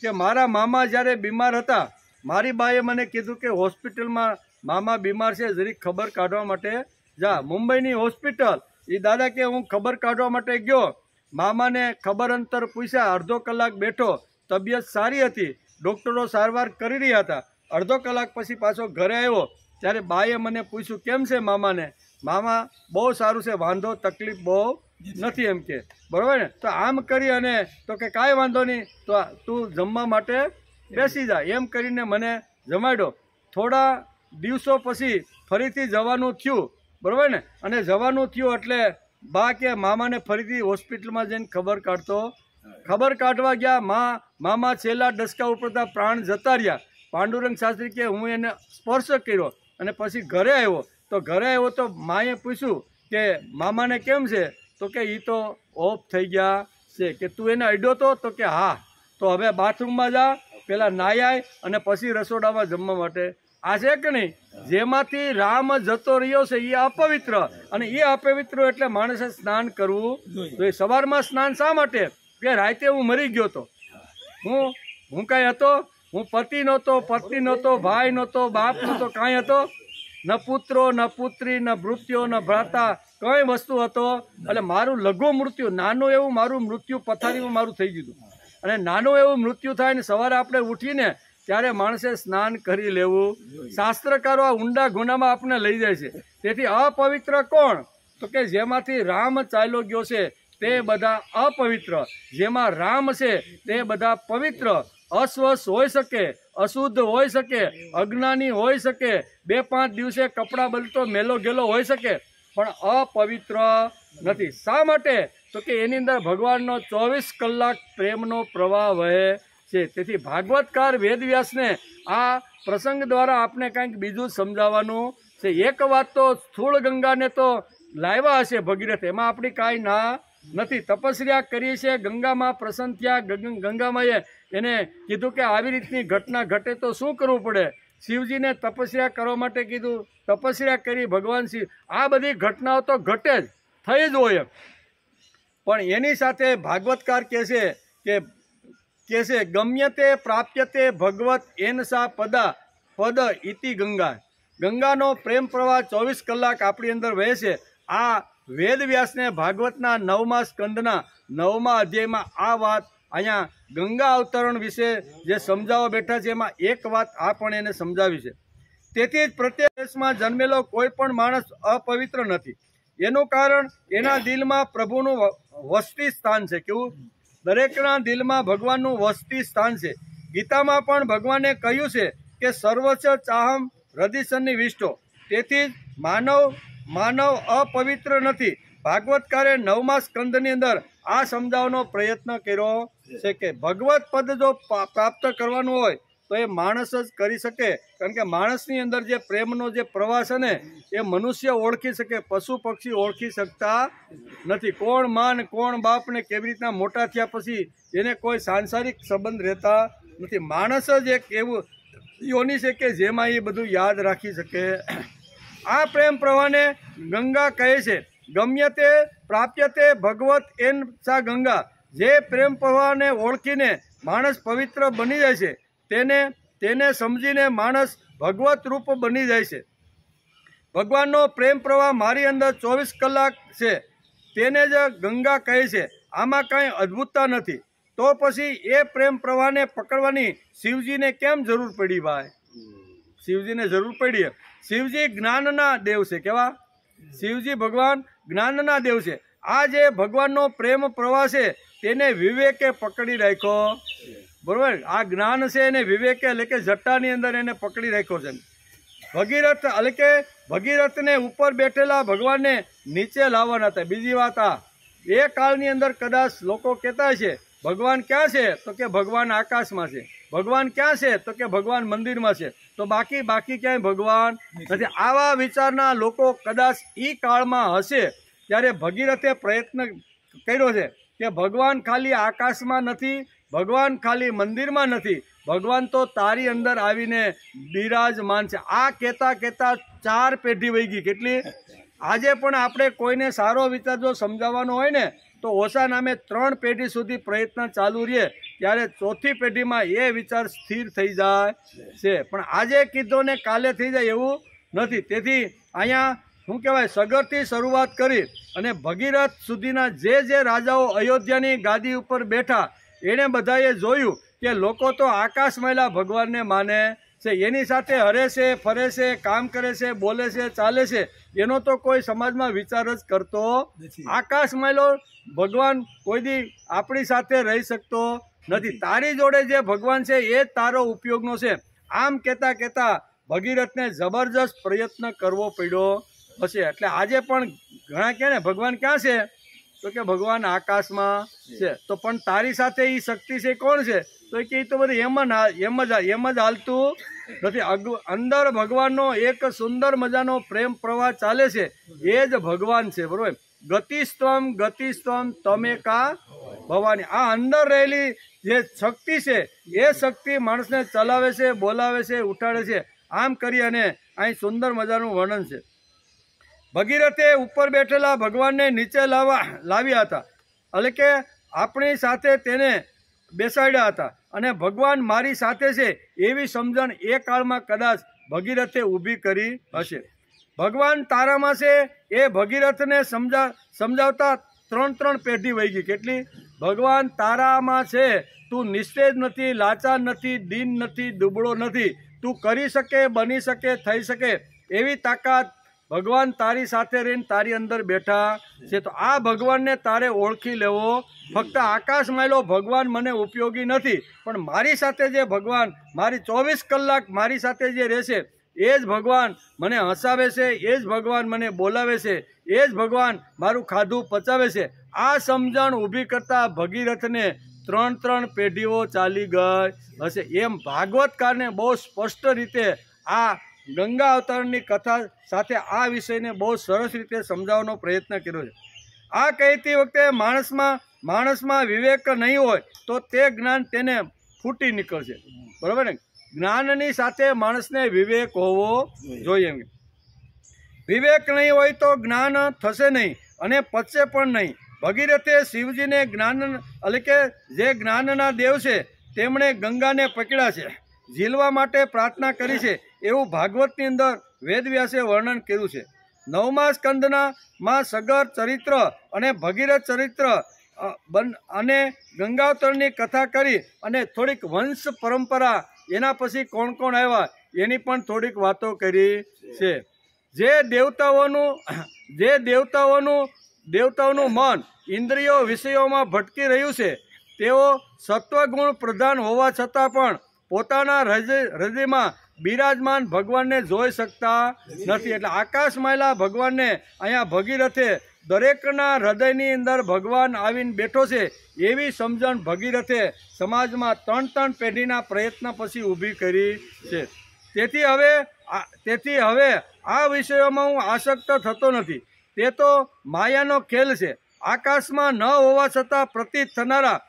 કે મારા મામા જ્યારે બીમાર હતા, મારી બાએ મને કીધું કે હોસ્પિટલમાં મામા બીમાર છે, જરીક ખબર કાઢવા માટે જા. મુંબઈની હોસ્પિટલ, એ દાદા કે હું ખબર કાઢવા માટે ગયો, મામાને ખબર અંતર પૂછ્યા, અડધો કલાક બેઠો, તબિયત સારી હતી, ડૉક્ટરો સારવાર કરી રહ્યા હતા. અડધો કલાક પછી પાછો ઘરે આવ્યો, ત્યારે બાએ મને પૂછ્યું કેમ છે મામાને? મામા બહુ સારું છે, વાંધો તકલીફ બહુ નથી એમ કે. બરાબર ને? તો આમ કરી અને તો કે કાંઈ વાંધો નહીં, તો તું જમવા માટે બેસી જા, એમ કરીને મને જમાડ્યો. થોડા દિવસો પછી ફરીથી જવાનું થયું, બરાબર ને? અને જવાનું થયું એટલે બા કે મામાને ફરીથી હોસ્પિટલમાં જઈને ખબર કાઢતો. ખબર કાઢવા ગયા, મામા છેલ્લા ડસકા ઉપરતા પ્રાણ જતા રહ્યા. પાંડુરંગ શાસ્ત્રી કે હું એને સ્પર્શ કર્યો અને પછી ઘરે આવ્યો. તો ઘરે આવ્યો તો માએ પૂછ્યું કે મામાને કેમ છે? તો કે એ તો ઓફ થઈ ગયા છે. કે તું એને અડ્યો તો કે હા. તો હવે બાથરૂમમાં જા, પહેલાં નાહ્યાય અને પછી રસોડામાં જમવા માટે. આ છે કે નહીં? જેમાંથી રામ જતો રહ્યો છે એ અપવિત્ર, અને એ અપવિત્ર એટલે માણસે સ્નાન કરવું જોઈએ. સવારમાં સ્નાન શા માટે? કે રાતે હું મરી ગયો હતો, હું કાંઈ હતો? હું પતિ નહોતો, પત્ની નહોતો, ભાઈ નહોતો, બાપ નહોતો, કાંઈ હતો? ન પુત્રો, ન પુત્રી, ન ભૃત્યો, ન ભ્રાતા, કઈ વસ્તુ હતો? એટલે મારું લઘુ મૃત્યુ, નાનું એવું મારું મૃત્યુ પથારીમાં મારું થઈ ગયું. અને નાનું એવું મૃત્યુ થાય ને સવારે આપણે ઉઠીને ત્યારે માણસે સ્નાન કરી લેવું। શાસ્ત્રકારો આ ઊંડા ગુનામાં આપણે લઈ જાય છે। તેથી અપવિત્ર કોણ? તો કે જેમાંથી રામ ચાલ્યો ગયો છે તે બધા અપવિત્ર, જેમાં રામ છે તે બધા પવિત્ર। અસ્વસ્થ હોઈ શકે, અશુદ્ધ હોઈ શકે, અજ્ઞાની હોઈ શકે, 2-5 દિવસે કપડાં બદલતો મેલો ગેલો હોઈ શકે, પણ અપવિત્ર નથી। શા માટે? તો કે એની અંદર ભગવાનનો 24 કલાક પ્રેમનો પ્રવાહ વહે છે। તેથી ભાગવતકાર વેદવ્યાસને આ પ્રસંગ દ્વારા આપણે કંઈક બીજું સમજાવવાનું છે। એક વાત તો સ્થૂળ ગંગાને તો લાવ્યા હશે ભગીરથ, એમાં આપણી કાંઈ ના નથી। તપસ્યા કરી છે, ગંગામાં પ્રસન્ન થયા, ગંગામાએ એને કીધું કે આવી રીતની ઘટના ઘટે તો શું કરવું પડે? શિવજીને તપસ્યા કરવા માટે કીધું, તપસ્યા કરી ભગવાન શિવ। આ બધી ઘટનાઓ તો ઘટે જ, થઈ જ હોય, પણ એની સાથે ભાગવતકાર કહે છે ગમ્યતે પ્રાપ્યતે ભગવત એનસા પદ ઇતિ ગંગા। ગંગાનો પ્રેમ પ્રવાહ 24 કલાક આપણી અંદર વહે છે। આ વેદવ્યાસને ભાગવતના 9મા સ્કંદના 9મા અધ્યાયમાં આ વાત અહીંયા ગંગા અવતરણ વિશે જે સમજાવવા બેઠા છે એમાં એક વાત આ પણ એને સમજાવી છે। તેથી જ પ્રત્યેક દેશમાં જન્મેલો કોઈ પણ માણસ અપવિત્ર નથી। એનું કારણ એના દિલમાં પ્રભુનું વસતી સ્થાન છે। કેવું? દરેકના દિલમાં ભગવાનનું વસતી સ્થાન છે। ગીતામાં પણ ભગવાને કહ્યું છે કે સર્વસ્વ ચાહમ હૃદય વિષ્ટો। તેથી જ માનવ અપવિત્ર નથી। ભાગવતકારે 9મા સ્કંદની અંદર આ સમજાવવાનો પ્રયત્ન કર્યો છે કે ભગવત પદ જો પ્રાપ્ત કરવાનું હોય તો એ માણસ જ કરી શકે, કારણ કે માણસની અંદર જે પ્રેમનો જે પ્રવાહ છે ને એ મનુષ્ય ઓળખી શકે, પશુ પક્ષી ઓળખી શકતા નથી। કોણ માન કોણ બાપ ને કેવી રીતના મોટા થયા પછી એને કોઈ સાંસારિક સંબંધ રહેતા નથી। માણસ જ એક એવું યોની છે કે જેમાં એ બધું યાદ રાખી શકે। આ પ્રેમ પ્રવાહને ગંગા કહે છે। ગમ્યતે પ્રાપ્યતે ભગવત એન સા ગંગા। જે પ્રેમ પ્રવાહને ઓળખીને માણસ પવિત્ર બની જાય છે તેને સમજીને માણસ ભગવત રૂપ બની જાય છે। ભગવાનનો પ્રેમ પ્રવાહ મારી અંદર 24 કલાક છે, તેને જ ગંગા કહે છે। આમાં કાંઈ અદ્ભુતતા નથી। તો પછી એ પ્રેમ પ્રવાહને પકડવાની શિવજીને કેમ જરૂર પડી? ભાઈ, શિવજીને જરૂર પડી। શિવજી જ્ઞાનના દેવ છે। કેવા? શિવજી ભગવાન જ્ઞાનના દેવ છે। આ જે ભગવાનનો પ્રેમ પ્રવાહ છે તેને વિવેકે પકડી રાખ્યો, બરોબર? આ જ્ઞાન છે એને વિવેકે એટલે કે જટાની અંદર એને પકડી રાખ્યો છે। ભગીરથને ઉપર બેઠેલા ભગવાનને નીચે લાવવાના હતા। બીજી વાત આ, એ કાળની અંદર કદાચ લોકો કહેતા છે ભગવાન ક્યાં છે? તો કે ભગવાન આકાશમાં છે। ભગવાન ક્યાં છે? તો કે ભગવાન મંદિરમાં છે। તો બાકી ક્યાંય ભગવાન નથી। આવા વિચારના લોકો કદાચ ઈ કાળમાં હશે ત્યારે ભગીરથે પ્રયત્ન કર્યો છે કે ભગવાન ખાલી આકાશમાં નથી, ભગવાન ખાલી મંદિરમાં નથી, ભગવાન તો તારી અંદર આવીને બિરાજમાન છે। આ કહેતા 4 પેઢી વહી ગઈ। કેટલી? આજે પણ આપણે કોઈને સારો વિચાર જો સમજાવવાનો હોય ને તો ઓછા નામે 3 પેઢી સુધી પ્રયત્ન ચાલુ રહે, ત્યારે 4થી પેઢીમાં એ વિચાર સ્થિર થઈ જાય છે। પણ આજે કીધો ને કાલે થઈ જાય એવું નથી। તેથી અહીંયા શું કહેવાય, સગરથી શરૂઆત કરી અને ભગીરથ સુધીના જે રાજાઓ અયોધ્યાની ગાદી ઉપર બેઠા એણે બધાએ જોયું કે લોકો તો આકાશ મહિલા ભગવાનને માને છે, એની સાથે હરે છે, ફરે છે, કામ કરે છે, બોલે છે, ચાલે છે, એનો તો કોઈ સમાજમાં વિચાર જ કરતો નથી। આકાશ મહિલો ભગવાન કોઈ દી આપણી સાથે રહી શકતો નથી। તારી જોડે જે ભગવાન છે એ જ તારો ઉપયોગનો છે। આમ કહેતા ભગીરથને જબરજસ્ત પ્રયત્ન કરવો પડ્યો હશે। એટલે આજે પણ ઘણા કહે ને ભગવાન ક્યાં છે? તો કે ભગવાન આકાશમાં છે। તો પણ તારી સાથે એ શક્તિ છે કોણ છે? તો કે તો બધું એમ જ હાલતું નથી। અંદર ભગવાનનો એક સુંદર મજાનો પ્રેમ પ્રવાહ ચાલે છે, એ જ ભગવાન છે, બરોબર? ગતિસ્ત્વમ તમે કા ભવાની। આ અંદર રહેલી જે શક્તિ છે એ શક્તિ માણસને ચલાવે છે, બોલાવે છે, ઉઠાડે છે। આમ કરી અને અહીં સુંદર મજાનું વર્ણન છે। ભગીરથે ઉપર બેઠેલા ભગવાનને નીચે લાવ્યા હતા, એટલે કે આપણી સાથે તેને બેસાડ્યા હતા, અને ભગવાન મારી સાથે છે એવી સમજણ એ કાળમાં કદાચ ભગીરથે ઊભી કરી હશે। ભગવાન તારામાં છે એ ભગીરથને સમજાવતા 3 પેઢી વહી ગઈ। કેટલી? ભગવાન તારામાં છે તું નિસ્તેજ નથી, લાચાર નથી, દીન નથી, દુબળો નથી, તું કરી શકે, બની શકે, થઈ શકે એવી તાકાત ભગવાન તારી સાથે રહીને તારી અંદર બેઠા છે. તો આ ભગવાનને તારે ઓળખી લેવો. ફક્ત આકાશ માયલો ભગવાન મને ઉપયોગી નથી, પણ મારી સાથે જે ભગવાન મારી 24 કલાક મારી સાથે જે રહેશે એ જ ભગવાન મને હસાવે છે, એ જ ભગવાન મને બોલાવે છે, એ જ ભગવાન મારું ખાધું પચાવે છે. આ સમજણ ઊભી કરતા ભગીરથને 3 પેઢીઓ ચાલી ગઈ હશે. એમ ભાગવતકારને બહુ સ્પષ્ટ રીતે આ ગંગા અવતરણની કથા સાથે આ વિષયને બહુ સરસ રીતે સમજાવવાનો પ્રયત્ન કર્યો છે. આ કહેતી વખતે માણસમાં વિવેક નહીં હોય તો તે જ્ઞાન તેને ફૂટી નીકળશે. બરાબર ને? જ્ઞાનની સાથે માણસને વિવેક હોવો જોઈએ. વિવેક નહીં હોય તો જ્ઞાન થશે નહીં અને પચશે પણ નહીં. ભગીરથે શિવજીને જ્ઞાન એટલે કે જે જ્ઞાનના દેવ છે તેમણે ગંગાને પકડ્યા છે, ઝીલવા માટે પ્રાર્થના કરી છે એવું ભાગવતની અંદર વેદવ્યાસે વર્ણન કર્યું છે. 9મા સ્કંદના માં સગર ચરિત્ર અને ભગીરથ ચરિત્ર અને ગંગાવતરણની કથા કરી અને થોડીક વંશ પરંપરા એના પછી કોણ કોણ આવ્યા એની પણ થોડીક વાતો કરી છે. જે દેવતાઓનું મન ઇન્દ્રિયો વિષયોમાં ભટકી રહ્યું છે તેઓ સત્વગુણ પ્રધાન હોવા છતાં પણ પોતાના હૃદયમાં બિરાજમાન ભગવાનને જોઈ શકતા નથી. એટલે આકાશ માયલા ભગવાનને અહીંયા ભગીરથે દરેકના હૃદયની અંદર ભગવાન આવીને બેઠો છે એવી સમજણ ભગીરથે સમાજમાં 3 પેઢીના પ્રયત્ન પછી ઊભી કરી છે. તેથી હવે આ વિષયોમાં હું આસક્ત થતો નથી. તે તો માયાનો ખેલ છે. આકાશમાં ન હોવા છતાં પ્રતીત થનારા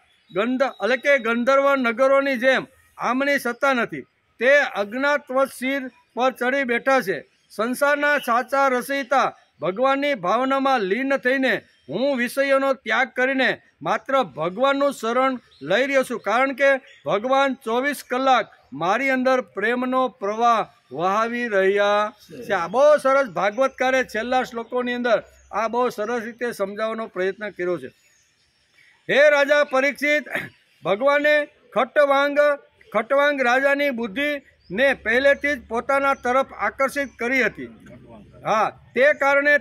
ગંધર્વ નગરોની જેમ આમની સત્તા નથી. તે અજ્ઞાતવશ શિર પર ચડી બેઠા છે. સંસારના સાચા રચયિતા ભગવાનની ભાવનામાં લીન થઈને હું વિષયોનો ત્યાગ કરીને માત્ર ભગવાનનું શરણ લઈ રહ્યો છું, કારણ કે ભગવાન 24 કલાક મારી અંદર પ્રેમનો પ્રવાહ વહાવી રહ્યા છે. આ બહુ સરસ ભાગવતકારે છેલ્લા શ્લોકોની અંદર આ બહુ સરસ રીતે સમજાવવાનો પ્રયત્ન કર્યો છે. હે રાજા પરીક્ષિત, ભગવાને ખટવાંગ રાજાની બુદ્ધિને પહેલેથી જ પોતાના તરફ આકર્ષિત કરી હતી. હા, તે કારણે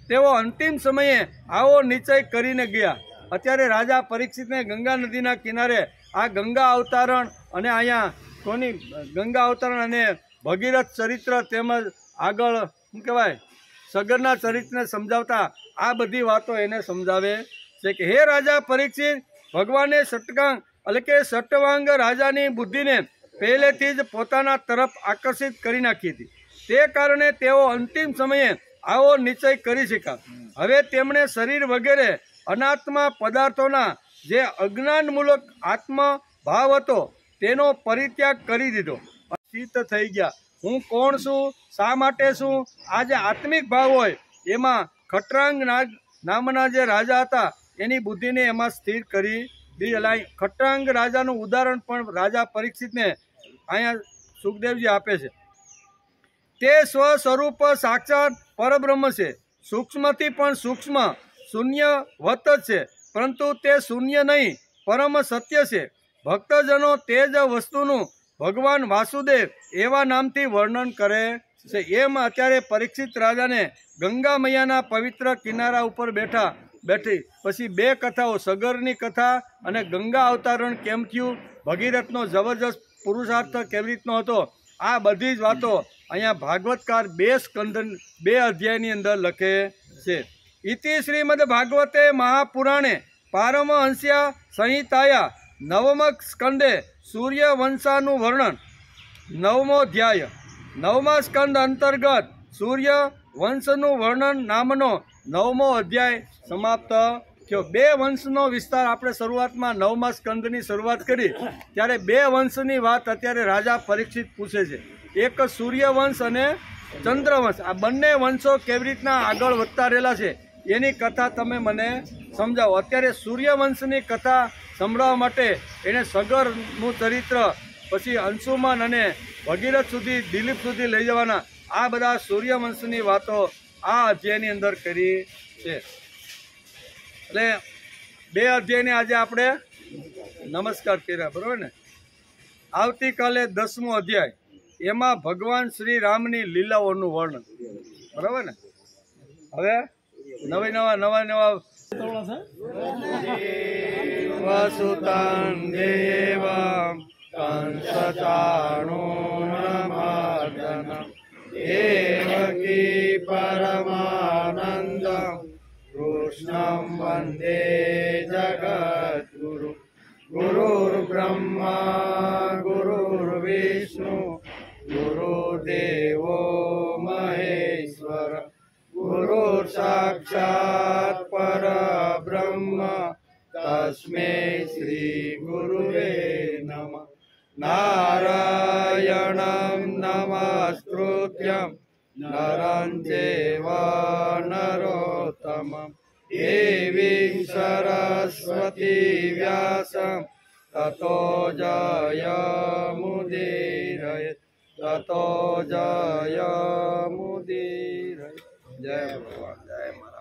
તેઓ અંતિમ સમયે આવો નિશ્ચય કરીને ગયા. અત્યારે રાજા પરીક્ષિતને ગંગા નદીના કિનારે આ ગંગા અવતરણ અને અહીંયા કોની ગંગા અવતરણ અને ભગીરથ ચરિત્ર તેમજ આગળ શું કહેવાય સગરના ચરિત્રને સમજાવતા આ બધી વાતો એને સમજાવે છે કે હે રાજા પરીક્ષિત, ભગવાને સટવાંગ રાજાની બુદ્ધિને પહેલેથી જ પોતાના તરફ આકર્ષિત કરી નાખી હતી. તે કારણે તેઓ અંતિમ સમયે આવો નિશ્ચય કરી શક્યા. હવે તેમણે શરીર વગેરે અનાત્મા પદાર્થોના જે અજ્ઞાનમૂલક આત્મભાવ હતો તેનો પરિત્યાગ કરી દીધો. સ્થિત થઈ ગયા. હું કોણ છું, શા માટે છું, આ જે આત્મિક ભાવ હોય એમાં ખટરાંગ નામના જે રાજા હતા એની બુદ્ધિને એમાં સ્થિર કરી દીધી. ખટરાંગ રાજાનું ઉદાહરણ પણ રાજા પરીક્ષિતને અહીંયા સુખદેવજી આપે છે. તે સ્વસ્વરૂપ સાક્ષાત પરબ્રહ્મ છે. સૂક્ષ્મથી પણ સૂક્ષ્મ શૂન્યવત છે, પરંતુ તે શૂન્ય નહીં પરમ સત્ય છે. ભક્તજનો તે જ વસ્તુનું ભગવાન વાસુદેવ એવા નામથી વર્ણન કરે છે. એમ અત્યારે પરીક્ષિત રાજાને ગંગા મૈયાના પવિત્ર કિનારા ઉપર બેઠી પછી 2 કથાઓ, સગરની કથા અને ગંગા અવતરણ કેમ થયું, ભગીરથનો જબરજસ્ત પુરુષાર્થ કેવી રીતનો હતો, આ બધી જ વાતો અહીંયા ભાગવતકાર 2 અધ્યાયની અંદર લખે છે. ઇતિ શ્રીમદ ભાગવતે મહાપુરાણે પારમહંસ્યા સંહિતાયા 9મ સ્કંદે સૂર્યવંશાનું વર્ણન 9મો અધ્યાય. 9મા સ્કંદ અંતર્ગત સૂર્યવંશનું વર્ણન નામનો 9મો અધ્યાય સમાપ્ત થયો. 2 વંશનો વિસ્તાર આપણે શરૂઆતમાં 9મા સ્કંદની શરૂઆત કરી ત્યારે 2 વંશની વાત અત્યારે રાજા પરીક્ષિત પૂછે છે. એક સૂર્યવંશ અને ચંદ્રવંશ. આ બંને વંશો કેવી રીતના આગળ વધતા રહેલા છે એની કથા તમે મને સમજાવો. અત્યારે સૂર્યવંશની કથા સંભળાવવા માટે એણે સગરનું ચરિત્ર પછી અંશુમન અને ભગીરથ સુધી દિલીપ સુધી લઈ જવાના આ બધા સૂર્યવંશની વાતો આ અધ્યાયની અંદર કરી છે. એટલે 2 અધ્યાયને આજે આપણે નમસ્કાર કર્યા, બરોબર ને? આવતીકાલે 10મો અધ્યાય, એમાં ભગવાન શ્રી રામની લીલાઓનું વર્ણન, બરોબર ને? હવે નવા વસુતાન દેવમ કંસચાણૂરમર્દનમ દેવકી પરમાનંદમ કૃષ્ણં વંદે જગદ્ગુરુ ગુરુર્બ્રહ્મા ગુરુર્વિષ્ણુ ગુરુદેવો મહેશ્વર ગુરુર સાક્ષાત પરબ્રહ્મ તસ્મૈ શ્રી ગુરુવે નમઃ. નારાયણં નમસ્કૃત્યં નરં ચૈવ નરોત્તમં દેવીં સરસ્વતી વ્યાસં તતો જયમુદીરયેત. જય ભગવાન, જય મહારાજ.